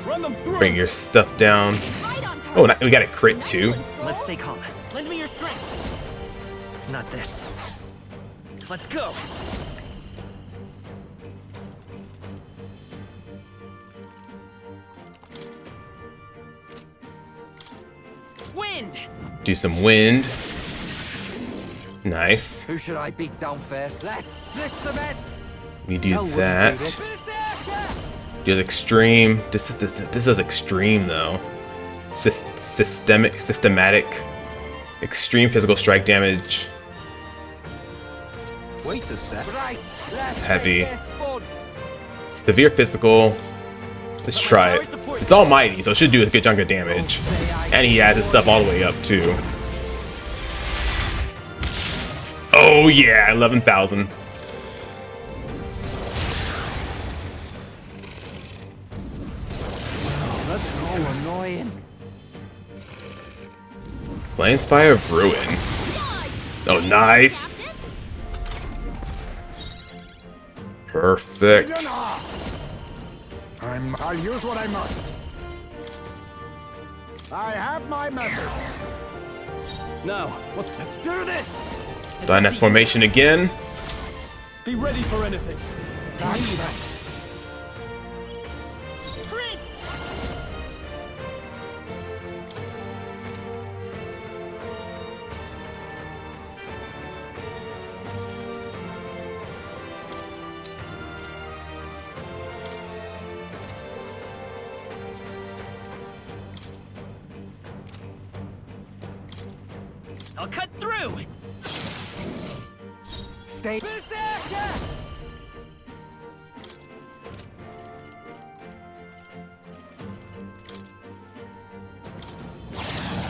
Run them through. Bring your stuff down. Right on target. Oh, we got a crit too. Let's stay calm. Lend me your strength. Not this. Let's go. Wind. Do some wind. Nice. Who should I beat down first? Let's split some heads. We do Tell Woody that. to do it. Berserker. Do extreme. This is extreme though. Systematic. Extreme physical strike damage. Right, left, Heavy. make this fun. Severe physical. Let's try it. It's almighty, so it should do a good chunk of damage. And he has his stuff all the way up too. Oh yeah, 11,000. That's so annoying. Planespire of Ruin. Oh, nice. Perfect. I'll use what I must. I have my methods. Now, let's do this. Dynast formation again. Be ready for anything. Thanks. Prince. I'll cut through. Stay. Berserker.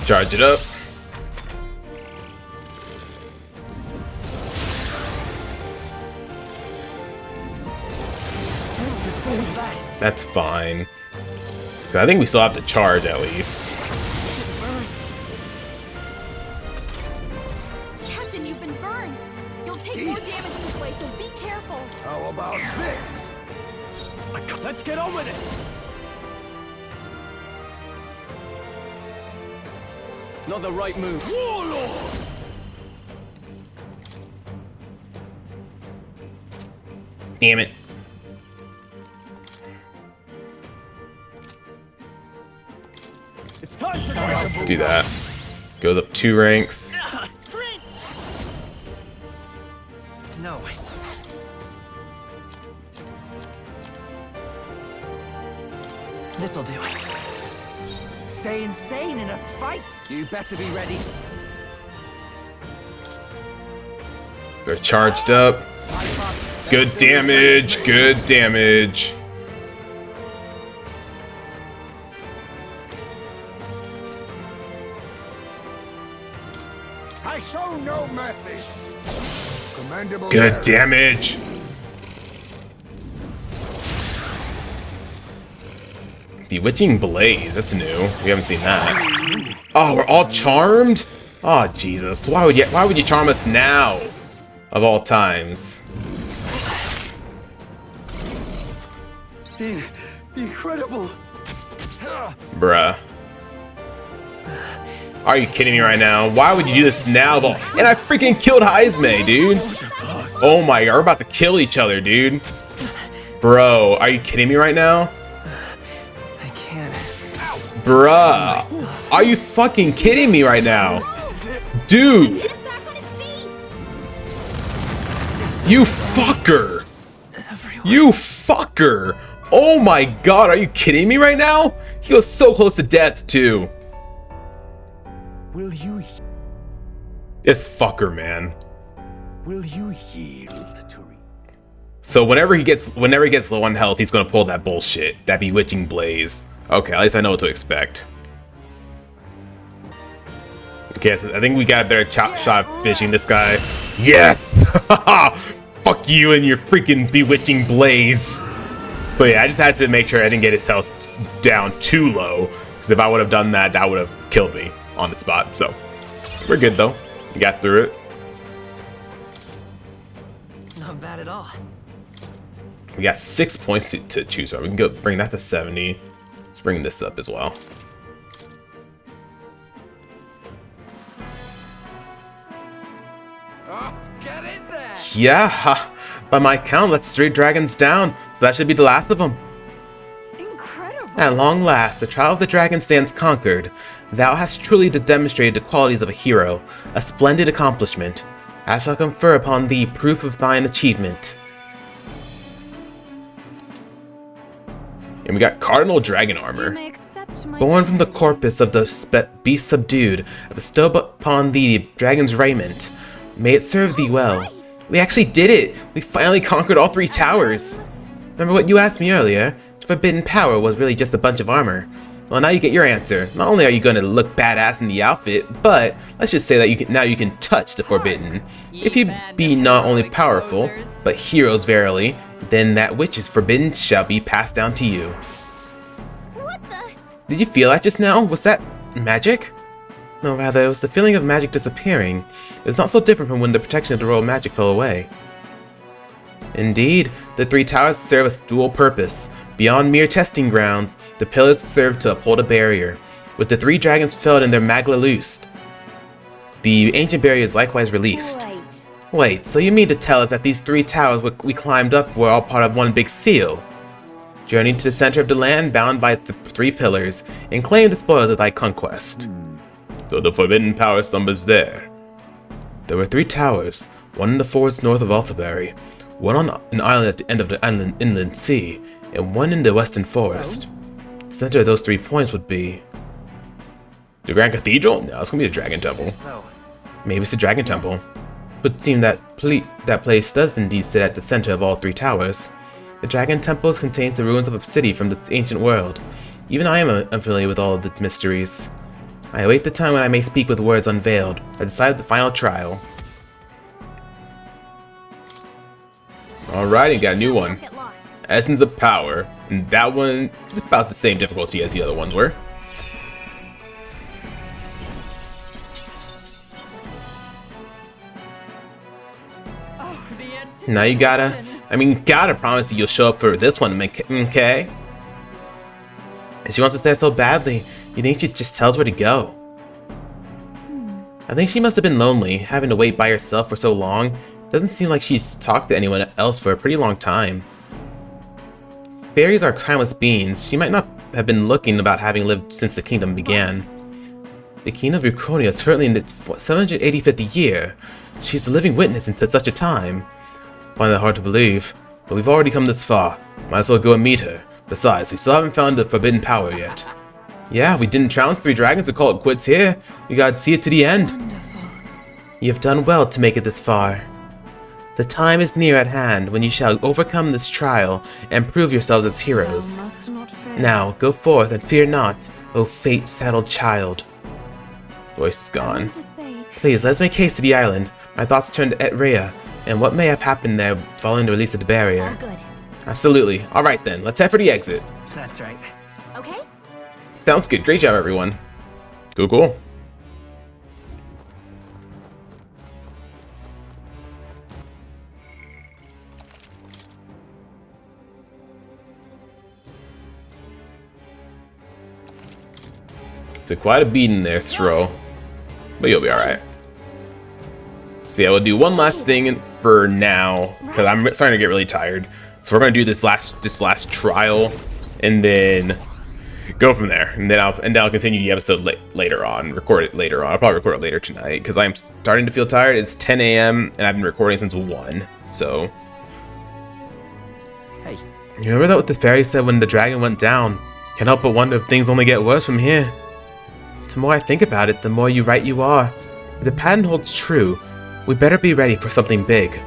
Charge it up. That's fine. I think we still have to charge at least. Captain, you've been burned. You'll take more damage this way, so be careful. How about this? Let's get on with it. Not the right move. Warlord. Damn it. It's time to Let's do that. Goes up 2 ranks. Prince. No. This'll do. Stay insane in a fight. You better be ready. They're charged up. Good damage. Good damage. I show no mercy. Commendable. Good damage. Bewitching Blaze, that's new. We haven't seen that. Oh, we're all charmed? Oh Jesus. Why would you charm us now? Of all times. Incredible. Bruh. Are you kidding me right now? Why would you do this now? And I freaking killed Heisme, dude. Oh my god, we're about to kill each other, dude. Bro, are you kidding me right now? I can't. Bruh. Are you fucking kidding me right now? Dude. You fucker. You fucker. Oh my god, are you kidding me right now? He was so close to death, too. Will you This fucker, man. will you yield to So whenever he gets low on health, he's gonna pull that bullshit, that bewitching blaze. Okay, at least I know what to expect. Okay, so I think we got a better shot of finishing this guy. Yes! Fuck you and your freaking bewitching blaze. So yeah, I just had to make sure I didn't get his health down too low, because if I would have done that, that would have killed me on the spot. So we're good though. We got through it. Not bad at all. We got 6 points to choose from. We can go bring that to 70. Let's bring this up as well. Oh, get in there! Yeah, by my count, that's 3 dragons down. So that should be the last of them. Incredible. At long last, the trial of the dragon stands conquered. Thou hast truly demonstrated the qualities of a hero, a splendid accomplishment. I shall confer upon thee proof of thine achievement. And we got Cardinal Dragon Armor. Born from the corpus of the beast subdued, I bestow upon thee the dragon's raiment. May it serve thee well. We actually did it! We finally conquered all 3 towers! Remember what you asked me earlier? The forbidden power was really just a bunch of armor. Well, now you get your answer. Not only are you gonna look badass in the outfit, but let's just say that now you can touch the forbidden. If you be not only powerful, but heroes verily, then that which is forbidden shall be passed down to you. What the? Did you feel that just now? Was that magic? No, rather, it was the feeling of magic disappearing. It's not so different from when the protection of the royal magic fell away. Indeed, the 3 towers serve a dual purpose. Beyond mere testing grounds, the pillars serve to uphold a barrier. With the 3 dragons felled and their magla loosed, the ancient barrier is likewise released. Wait, so you mean to tell us that these 3 towers we climbed up were all part of one big seal? Journey to the center of the land bound by the 3 pillars, and claim the spoils of thy conquest. So the forbidden power slumbers there. There were 3 towers, one in the forest north of Altaberry, one on an island at the end of the inland sea, and one in the western forest. The center of those 3 points would be... the Grand Cathedral? No, it's gonna be the Dragon Temple. Maybe it's the Dragon Temple. It would seem that that place does indeed sit at the center of all 3 towers. The Dragon Temple contains the ruins of a city from the ancient world. Even I am unfamiliar with all of its mysteries. I await the time when I may speak with words unveiled. I decided the final trial. Alrighty, got a new one. Essence of Power. And that one is about the same difficulty as the other ones were. Now you gotta promise that you'll show up for this one, okay? And she wants to stay so badly, you think she just tells where to go? I think she must have been lonely, having to wait by herself for so long. Doesn't seem like she's talked to anyone else for a pretty long time. Fairies are timeless beings. She might not have been looking about having lived since the kingdom began. The Kingdom of Ruconia is currently in its 785th year. She's a living witness into such a time. Find that hard to believe, but we've already come this far. Might as well go and meet her. Besides, we still haven't found the forbidden power yet. Yeah, we didn't trounce 3 dragons to call it quits here. We gotta see it to the end. Wonderful. You have done well to make it this far. The time is near at hand when you shall overcome this trial and prove yourselves as heroes. Thou must not fail. Now, go forth and fear not, O fate-saddled child. Voice is I gone. want to say, Please, let's make haste to the island. My thoughts turned to Etrea, and what may have happened there following the release of the barrier. All good. Absolutely. Alright then, let's head for the exit. That's right. Okay? Sounds good. Great job, everyone. Cool, cool. Took quite a beating there, Stro. But you'll be alright. So yeah, we'll do one last thing for now, because I'm starting to get really tired. So we're gonna do this last trial, and then go from there. And then I'll continue the episode later on. Record it later on. I'll probably record it later tonight because I'm starting to feel tired. It's 10 a.m. and I've been recording since 1. So. Hey. You remember that what the fairy said when the dragon went down? Can't help but wonder if things only get worse from here. The more I think about it, the more right you are. If the pattern holds true, we better be ready for something big.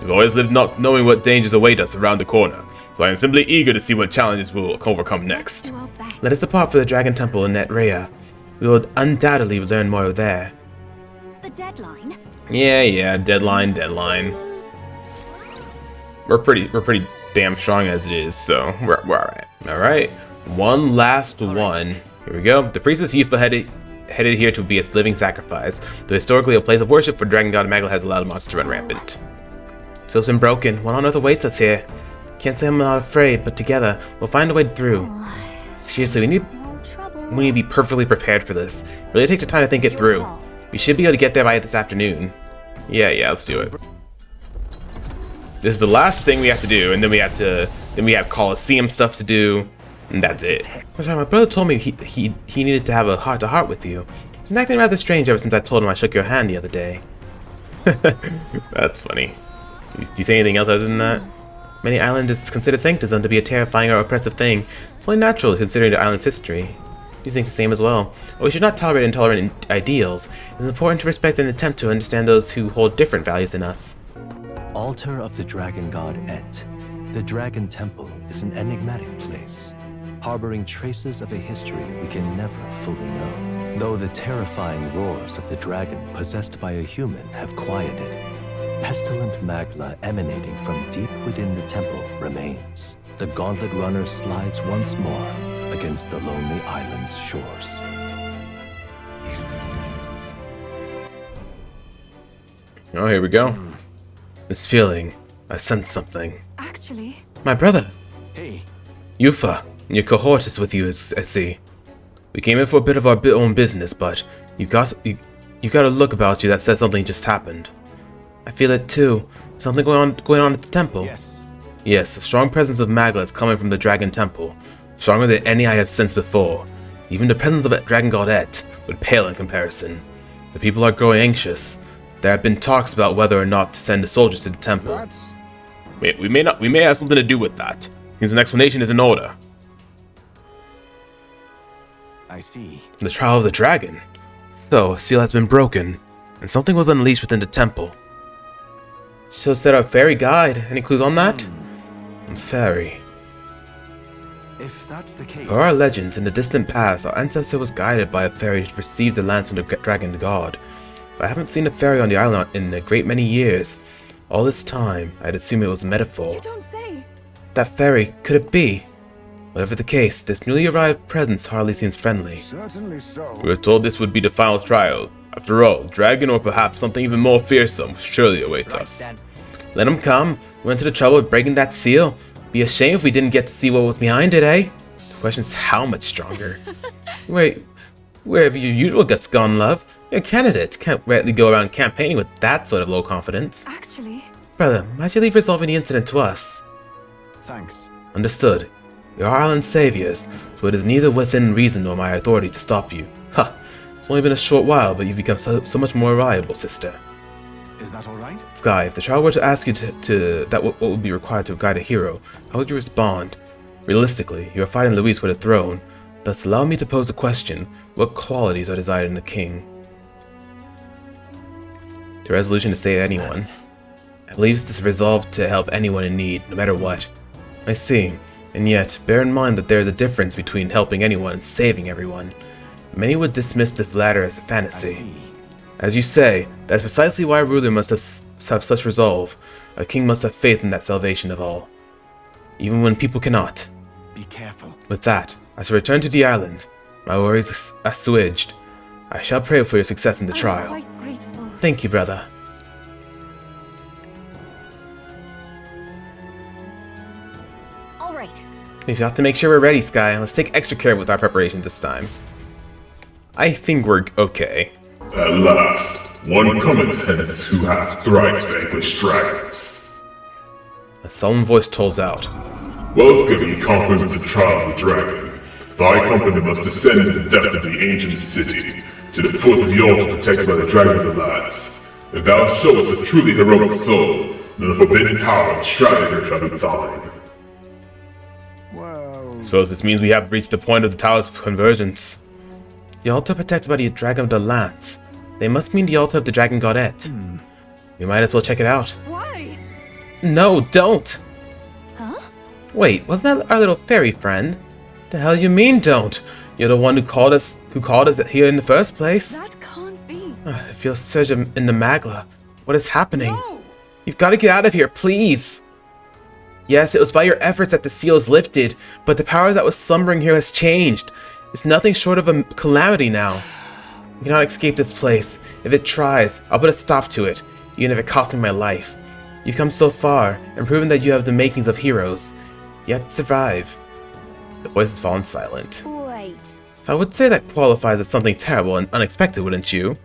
We've always lived not knowing what dangers await us around the corner, so I am simply eager to see what challenges we will overcome next. Let us depart for the Dragon Temple in Etrea. We will undoubtedly learn more there. The deadline? Yeah, deadline. We're pretty damn strong as it is, so we're alright. Alright, one last one. Here we go. The priestess Yufa headed here to be its living sacrifice, though historically a place of worship for Dragon God Magla has allowed monsters to run rampant. So it's been broken. What on earth awaits us here? Can't say I'm not afraid, but together we'll find a way through. Seriously, we need to be perfectly prepared for this. Really take the time to think it through. We should be able to get there by this afternoon. Yeah, let's do it. This is the last thing we have to do, and then we have Coliseum stuff to do, and that's it. That's right, my brother told me he needed to have a heart-to-heart with you. He's been acting rather strange ever since I told him I shook your hand the other day. That's funny. Do you say anything else other than that? Many islanders consider sanctism to be a terrifying or oppressive thing. It's only natural considering the island's history. You think the same as well. But we should not tolerate intolerant ideals. It is important to respect and attempt to understand those who hold different values than us. Altar of the Dragon God Et. The Dragon Temple is an enigmatic place, harboring traces of a history we can never fully know. Though the terrifying roars of the dragon possessed by a human have quieted, pestilent magma emanating from deep within the temple remains. The gauntlet runner slides once more against the lonely island's shores. Oh, here we go. This feeling, I sense something. Actually, My brother, Hey. Yufa, and your cohort is with you, I see. We came in for a bit of our own business, but you got a look about you that says something just happened. I feel it too. Something going on at the temple. Yes, a strong presence of Magla is coming from the Dragon Temple, stronger than any I have sensed before. Even the presence of Dragon God Et would pale in comparison. The people are growing anxious. There have been talks about whether or not to send the soldiers to the temple. We may have something to do with that. Seems an explanation is in order. I see. The trial of the dragon. So, a seal has been broken, and something was unleashed within the temple. So said our fairy guide. Any clues on that? Fairy. If that's the case. Per our legends, in the distant past, our ancestor was guided by a fairy to receive the lance from the dragon god. But I haven't seen a fairy on the island in a great many years. All this time, I'd assume it was a metaphor. you don't say. That fairy, could it be? Whatever the case, this newly arrived presence hardly seems friendly. Certainly so. We were told this would be the final trial. After all, dragon or perhaps something even more fearsome surely awaits us. Then. Let him come. We went to the trouble of breaking that seal. Be a shame if we didn't get to see what was behind it, eh? The question's how much stronger. Wait, where have your usual guts gone, love? You're a candidate. Can't rightly go around campaigning with that sort of low confidence. Actually, Brother, might you leave resolving the incident to us? Thanks. Understood. We are island saviors, so it is neither within reason nor my authority to stop you. Ha! It's only been a short while, but you've become so much more reliable, sister. Is that all right? Skye, if the child were to ask you what would be required to guide a hero, how would you respond? Realistically, you are fighting Luis for the throne. Thus, allow me to pose a question. What qualities are desired in a king? The resolution to save anyone. I believe this is resolved to help anyone in need, no matter what. I see. And yet, bear in mind that there is a difference between helping anyone and saving everyone. Many would dismiss the latter as a I fantasy. see. As you say, that is precisely why a ruler must have such resolve. A king must have faith in that salvation of all, even when people cannot. Be careful. With that, I shall return to the island. My worries assuaged. I shall pray for your success in the trial. I'm quite grateful. Thank you, brother. All right. We have to make sure we're ready, Skye. Let's take extra care with our preparations this time. I think we're okay. At last, one cometh hence who has thrice vanquished dragons. A solemn voice tolls out. Welcome, ye conquerors of the trial of the dragon. Thy company must descend into the depth of the ancient city, to the foot of the altar protected by the dragon of the lands. If thou show us a truly heroic soul, then the forbidden power and strategy shall be thine. I suppose this means we have reached the point of the Tower's convergence. The altar protected by the dragon of the lands. They must mean the altar of the dragon godette. We might as well check it out. Why? No, don't! Huh? Wait, wasn't that our little fairy friend? The hell you mean don't? You're the one who called us here in the first place. That can't be. I feel a surge in the magla. What is happening? No! You've got to get out of here, please! Yes, it was by your efforts that the seal is lifted, but the power that was slumbering here has changed. It's nothing short of a calamity now. You cannot escape this place. If it tries, I'll put a stop to it, even if it costs me my life. You've come so far, and proven that you have the makings of heroes. Yet to survive. The voice has fallen silent. Wait. So I would say that qualifies as something terrible and unexpected, wouldn't you?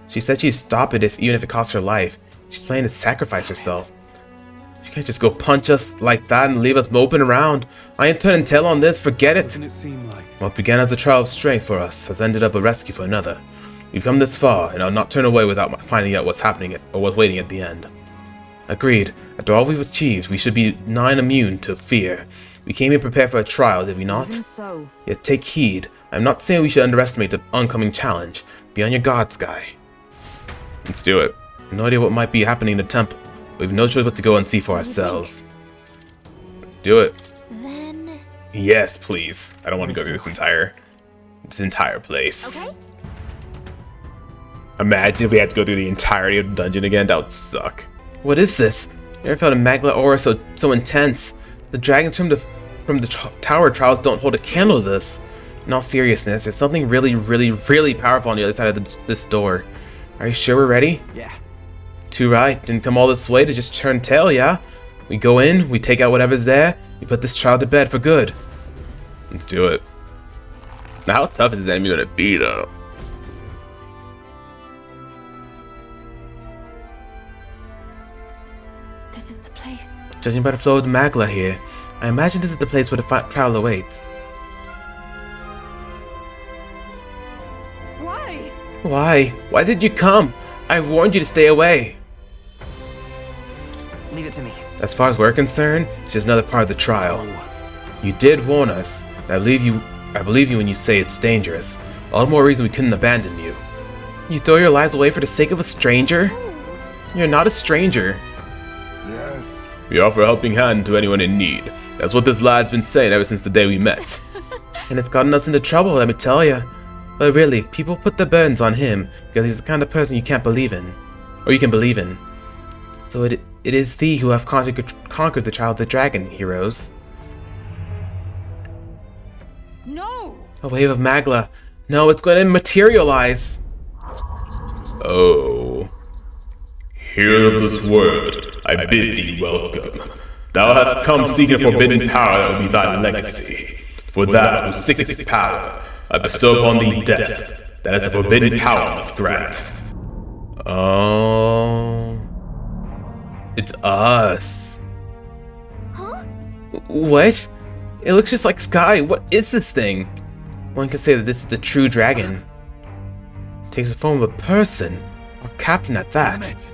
She said she'd stop it even if it cost her life. She's planning to sacrifice herself. You can't just go punch us like that and leave us moping around. I ain't turning tail on this, forget it. Doesn't it seem like... What began as a trial of strength for us has ended up a rescue for another. We've come this far, and I'll not turn away without finding out what's happening or what's waiting at the end. Agreed. After all we've achieved, we should be nigh immune to fear. We came here prepared for a trial, did we not? Even so. Yet take heed. I'm not saying we should underestimate the oncoming challenge. Be on your guard, Skye. Let's do it. No idea what might be happening in the temple. We have no choice but to go and see for ourselves. Let's do it. Then... Yes, please. I don't want to go through this entire place. Okay. Imagine if we had to go through the entirety of the dungeon again. That would suck. What is this? Never felt a magla aura so intense. The dragons from the tower trials don't hold a candle to this. In all seriousness, there's something really, really, really powerful on the other side of this door. Are you sure we're ready? Yeah. Too right. Didn't come all this way to just turn tail, yeah? We go in, we take out whatever's there, we put this trial to bed for good. Let's do it. Now, how tough is this enemy gonna be, though? This is the place. Judging by the flow of the magla here, I imagine this is the place where the trial awaits. Why? Why? Why did you come? I warned you to stay away. Leave it to me. As far as we're concerned, it's just another part of the trial. You did warn us, and I believe you when you say it's dangerous. All the more reason we couldn't abandon you. You throw your lives away for the sake of a stranger? You're not a stranger. Yes. We offer a helping hand to anyone in need. That's what this lad's been saying ever since the day we met. And it's gotten us into trouble, let me tell you. But really, people put their burdens on him because he's the kind of person you can't believe in. Or you can believe in. So it is thee who have conquered the child of the dragon, heroes. No! A wave of magla. No, it's going to materialize. Oh. Hero of this world, I bid thee welcome. Thou hast come seeking a forbidden power that will be thy legacy. For thou who seekest power, I bestow upon thee death, that as a forbidden power must grant. Oh. It's us. Huh? What? It looks just like Skye. What is this thing? One could say that this is the true dragon. It takes the form of a person, or captain at that.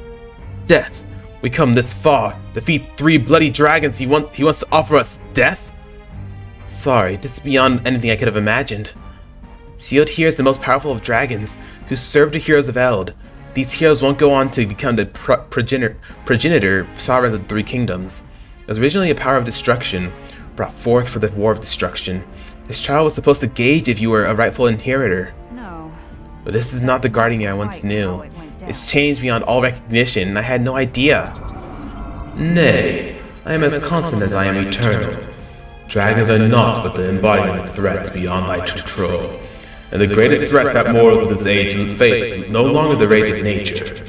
Death. We come this far, defeat 3 bloody dragons. He wants to offer us death? Sorry, this is beyond anything I could have imagined. Sealed here is the most powerful of dragons, who serve the heroes of Eld. These heroes won't go on to become the progenitor sovereigns of the 3 kingdoms. It was originally a power of destruction, brought forth for the war of destruction. This trial was supposed to gauge if you were a rightful inheritor. No. But this is not the guardian I once knew. It's changed beyond all recognition, and I had no idea. Nay, I am as constant as I am eternal. Dragons are naught but the embodiment of threats beyond thy control. And the greatest threat that mortals of this age face is no longer the rage of nature.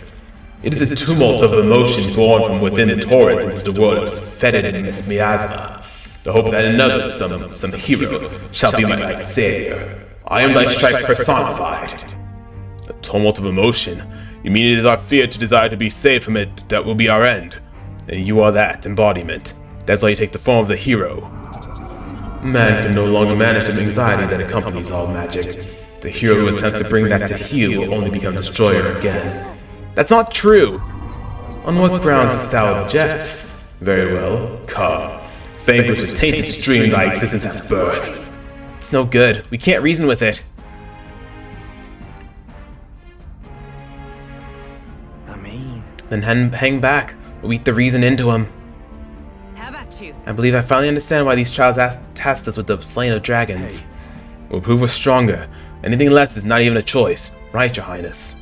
It is a tumult of emotion born from within the torrent into the world of fetid and miasma. The hope that another, some hero, shall be my savior. I am thy strife personified. A tumult of emotion? You mean it is our fear to desire to be saved from it that will be our end? And you are that embodiment. That's why you take the form of the hero. Man can no longer manage the anxiety that accompanies all magic. The hero who attempts to bring that to heel will only become destroyer again. That's not true! On what grounds dost thou object? Very well, come. Vanquish the tainted stream thy existence hath birthed. It's no good. We can't reason with it. I mean... Then hang back. We'll eat the reason into him. How about you? I believe I finally understand why these trials tasked us with the slaying of dragons. We'll prove we're stronger. Anything less is not even a choice. Right, Your Highness?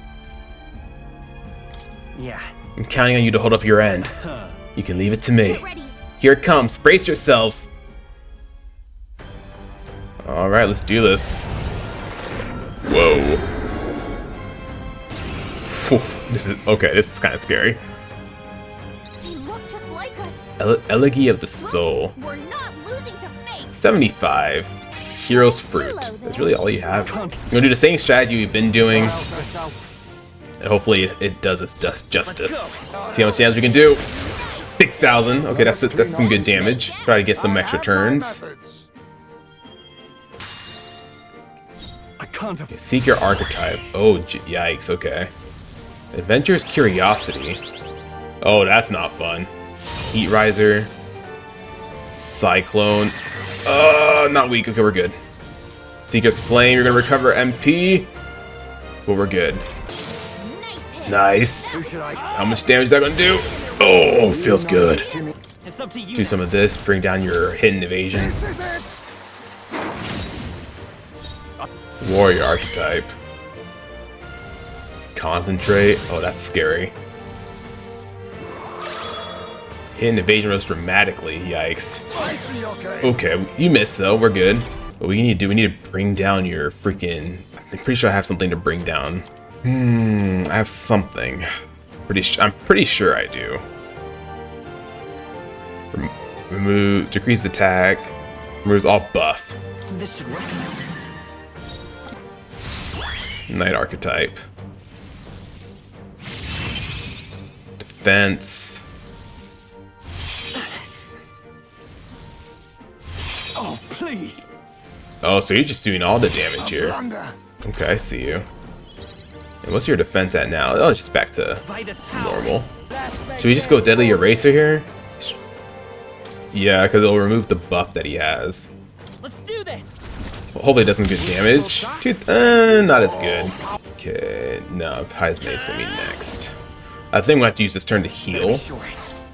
Yeah. I'm counting on you to hold up your end. You can leave it to me. Here it comes. Brace yourselves. Alright, let's do this. Whoa. Whew, this is kind of scary. They look just like us. Elegy of the Soul. We're not losing to fate. 75. Hero's Fruit. That's really all you have. You're gonna do the same strategy we've been doing. And hopefully it does its justice. See how much damage we can do. 6,000. Okay, that's some good damage. Try to get some extra turns. Okay, seek your archetype. Oh, yikes. Okay. Adventurous Curiosity. Oh, that's not fun. Heat Riser. Cyclone. Not weak. Okay, we're good. Seeker's Flame. You're gonna recover MP. But we're good. Nice. How much damage is that gonna do? Oh, feels good. Do some of this. Bring down your hidden evasion. Warrior Archetype. Concentrate. Oh, that's scary. Hidden evasion rose dramatically. Yikes. Okay, you missed though. We're good. What we need to do, we need to bring down your freaking... I'm pretty sure I have something to bring down. I have something. I'm pretty sure I do. Remove, decrease attack, removes all buff. This should work. Knight Archetype. Defense. Oh, please. Oh, so you're just doing all the damage here. Okay, I see you. And what's your defense at now? Oh, it's just back to normal. Should we just go Deadly Eraser here? Yeah, because it'll remove the buff that he has. Let's do this. Well, hopefully it doesn't do damage. Not as good. Okay, no, Heisman's gonna be next. I think we'll have to use this turn to heal.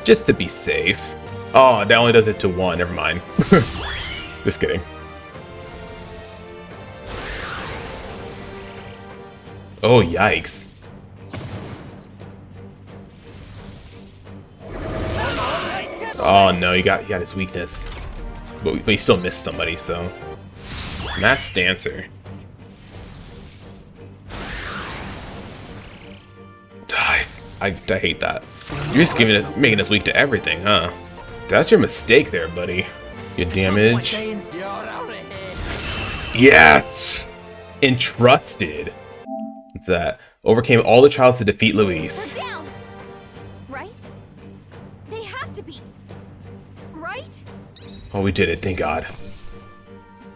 Just to be safe. Oh, that only does it to 1. Never mind. Just kidding. Oh, yikes. Oh no, he got his weakness. But he still missed somebody, so. Mass Dancer. I hate that. You're just making us weak to everything, huh? That's your mistake there, buddy. Good damage. Yes! Entrusted. What's that? Overcame all the trials to defeat Luis. They're down, right? They have to be, right? Oh, we did it, thank God.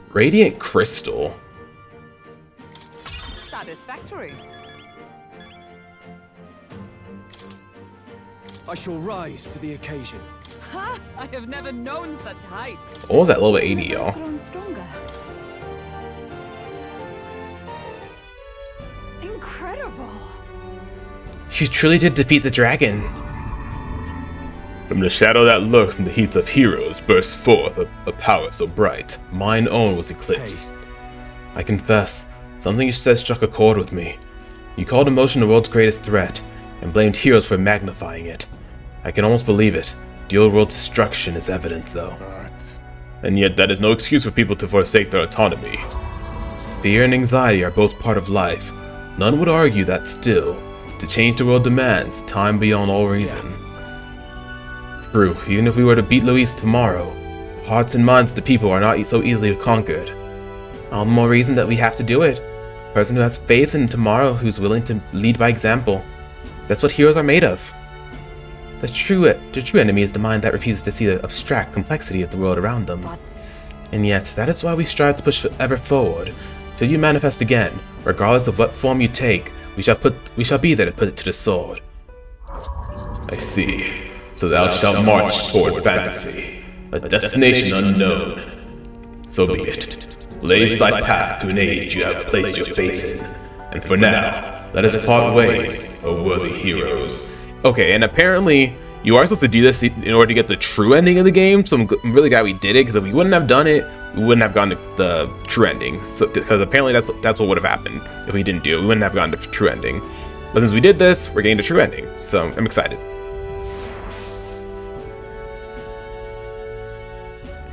Radiant Crystal. Satisfactory. I shall rise to the occasion. Ha! I have never known such heights. What was that level 80, y'all? Grown stronger. Incredible. You truly did defeat the dragon. From the shadow that lurks in the heats of heroes burst forth a power so bright, mine own was eclipsed. I confess, Something you said struck a chord with me. You called emotion the world's greatest threat, and blamed heroes for magnifying it. I can almost believe it. The old world's destruction is evident, though. And yet that is no excuse for people to forsake their autonomy. Fear and anxiety are both part of life. None would argue that still, to change the world demands time beyond all reason. True, even if we were to beat Luis tomorrow, hearts and minds of the people are not so easily conquered. All the more reason that we have to do it. A person who has faith in tomorrow, who's willing to lead by example. That's what heroes are made of. The true enemy is the mind that refuses to see the abstract complexity of the world around them. And yet, that is why we strive to push ever forward. Should you manifest again, regardless of what form you take, we shall be there to put it to the sword. I see. So thou shalt march toward fantasy, a destination unknown. So be it. Blaze thy path to an age you have placed your faith in. And for now, let us part ways, O worthy heroes. Okay, and apparently you are supposed to do this in order to get the true ending of the game, so I'm really glad we did it, because if we wouldn't have done it, we wouldn't have gotten the true ending. So, because apparently that's what would have happened if we didn't do it. We wouldn't have gotten the true ending. But since we did this, we're getting the true ending, so I'm excited.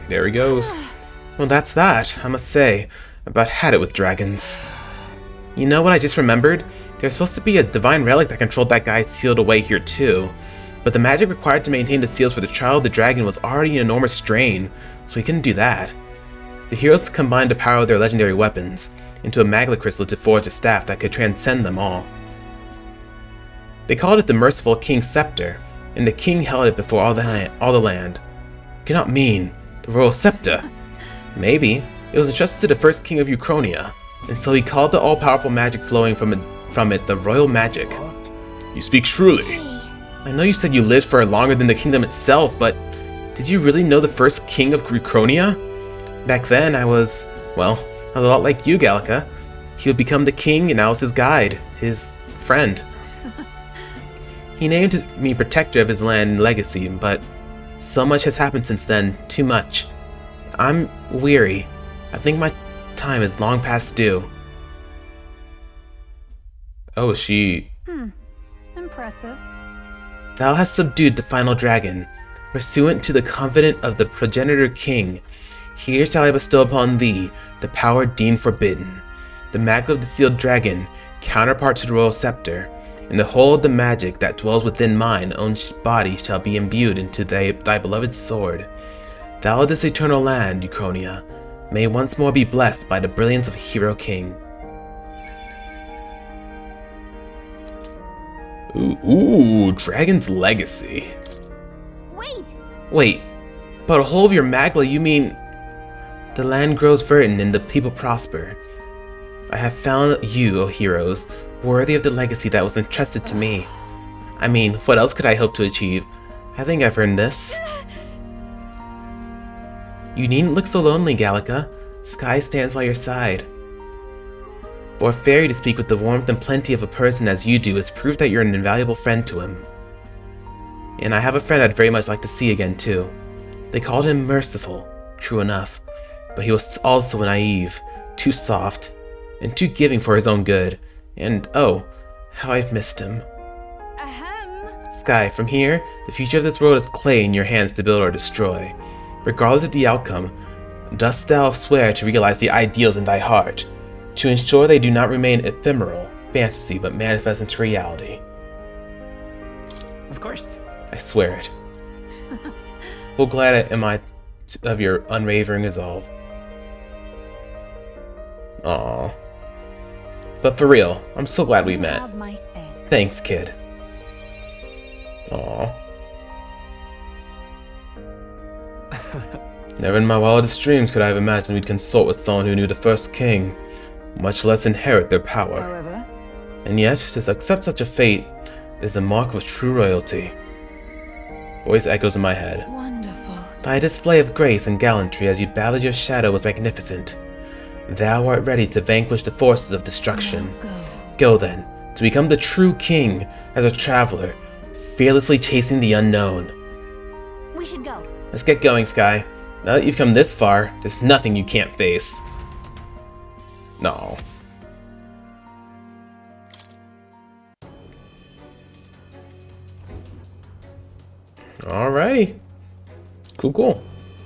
There he goes. Well, that's that, I must say. I about had it with dragons. You know what I just remembered? There's supposed to be a divine relic that controlled that guy sealed away here too. But the magic required to maintain the seals for the child of the dragon was already an enormous strain, so we couldn't do that. The heroes combined the power of their legendary weapons into a magma crystal to forge a staff that could transcend them all. They called it the Merciful King's Scepter, and the king held it before all the land. You cannot mean the Royal Scepter. Maybe. It was entrusted to the first king of Ukrainia, and so he called the all-powerful magic flowing from it the Royal Magic. You speak truly. I know you said you lived for longer than the kingdom itself, but did you really know the first king of Ukrainia? Back then I was, well, a lot like you, Gallica. He would become the king and I was his guide, his friend. He named me protector of his land and legacy, but so much has happened since then, too much. I'm weary. I think my time is long past due. Oh, she... Impressive. Thou hast subdued the final dragon. Pursuant to the covenant of the progenitor king, here shall I bestow upon thee the power deemed forbidden. The magnet of the sealed dragon, counterpart to the royal scepter, and the whole of the magic that dwells within mine own body shall be imbued into thy beloved sword. Thou of this eternal land, Ukrainia, may once more be blessed by the brilliance of a hero king. Ooh, Dragon's Legacy. Wait, but a whole of your magla, you mean... The land grows verdant and the people prosper. I have found you, O heroes, worthy of the legacy that was entrusted to me. I mean, what else could I hope to achieve? I think I've earned this. You needn't look so lonely, Gallica. Skye stands by your side. For a fairy to speak with the warmth and plenty of a person as you do is proof that you're an invaluable friend to him. And I have a friend I'd very much like to see again too. They called him Merciful, true enough, but he was also naive, too soft, and too giving for his own good. And oh, how I've missed him. Skye, from here, the future of this world is clay in your hands to build or destroy. Regardless of the outcome, dost thou swear to realize the ideals in thy heart, to ensure they do not remain ephemeral, fantasy, but manifest into reality? Of course. I swear it. Well, glad am I of your unwavering resolve. Aww. But for real, I'm so glad we met. Thanks, kid. Aww. Never in my wildest dreams could I have imagined we'd consult with someone who knew the first king, much less inherit their power. However, And yet, to accept such a fate is a mark of true royalty. Voice echoes in my head. Wonderful. Thy display of grace and gallantry as you battled your shadow was magnificent. Thou art ready to vanquish the forces of destruction. Go then, to become the true king as a traveler, fearlessly chasing the unknown. We should go. Let's get going, Skye. Now that you've come this far, there's nothing you can't face. No. Alrighty. Cool.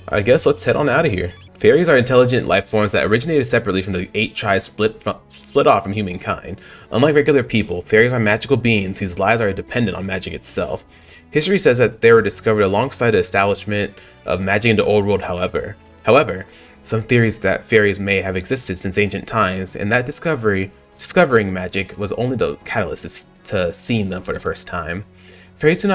I guess let's head on out of here. Fairies are intelligent life forms that originated separately from the 8 tribes split off from humankind. Unlike regular people, fairies are magical beings whose lives are dependent on magic itself. History says that they were discovered alongside the establishment of magic in the old world, however. Some theories that fairies may have existed since ancient times, and that discovering magic was only the catalyst to seeing them for the first time. Fairies do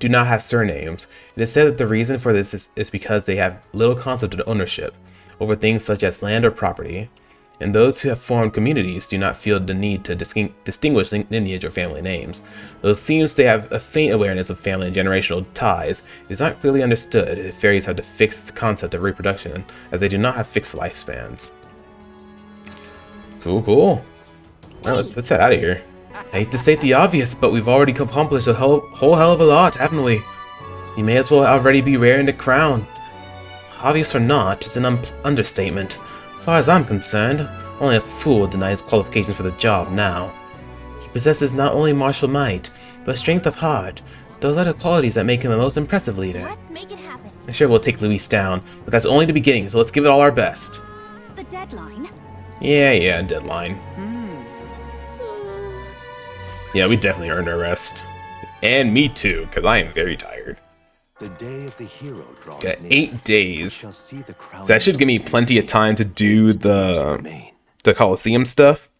not have surnames. It is said that the reason for this is because they have little concept of ownership over things such as land or property, and those who have formed communities do not feel the need to distinguish lineage or family names. Though it seems they have a faint awareness of family and generational ties, it is not clearly understood if fairies have the fixed concept of reproduction, as they do not have fixed lifespans. Cool. Well, let's head out of here. I hate to state the obvious, but we've already accomplished a whole hell of a lot, haven't we? You may as well already be wearing the crown. Obvious or not, it's an understatement. As far as I'm concerned, only a fool denies qualifications for the job now. He possesses not only martial might, but strength of heart. Those are the qualities that make him a most impressive leader. Let's make it happen. I'm sure we'll take Luis down, but that's only the beginning, so let's give it all our best. The deadline? Yeah, deadline. Yeah, we definitely earned our rest. And me too, because I am very tired. The day of the hero draws Got near. 8 days. Shall see the crown So that should give me plenty of time to do the Colosseum stuff.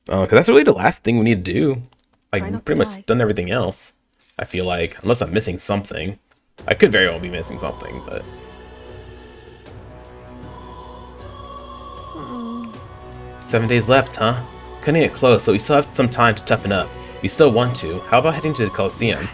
Because that's really the last thing we need to do. Like, we've pretty much done everything else, I feel like. Unless I'm missing something. I could very well be missing something, but... 7 days left, huh? Cutting it close, so we still have some time to toughen up. We still want to. How about heading to the Colosseum?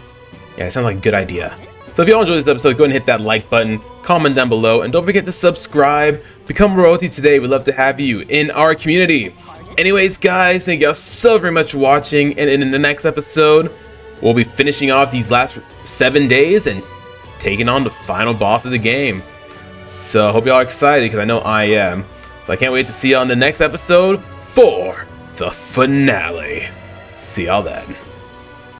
Yeah, it sounds like a good idea. So if you all enjoyed this episode, go ahead and hit that like button, comment down below, and don't forget to subscribe. Become royalty today. We'd love to have you in our community. Anyways, guys, thank y'all so very much for watching, and in the next episode, we'll be finishing off these last 7 days and taking on the final boss of the game. So I hope y'all are excited, because I know I am. So I can't wait to see you on the next episode for the finale. See y'all then.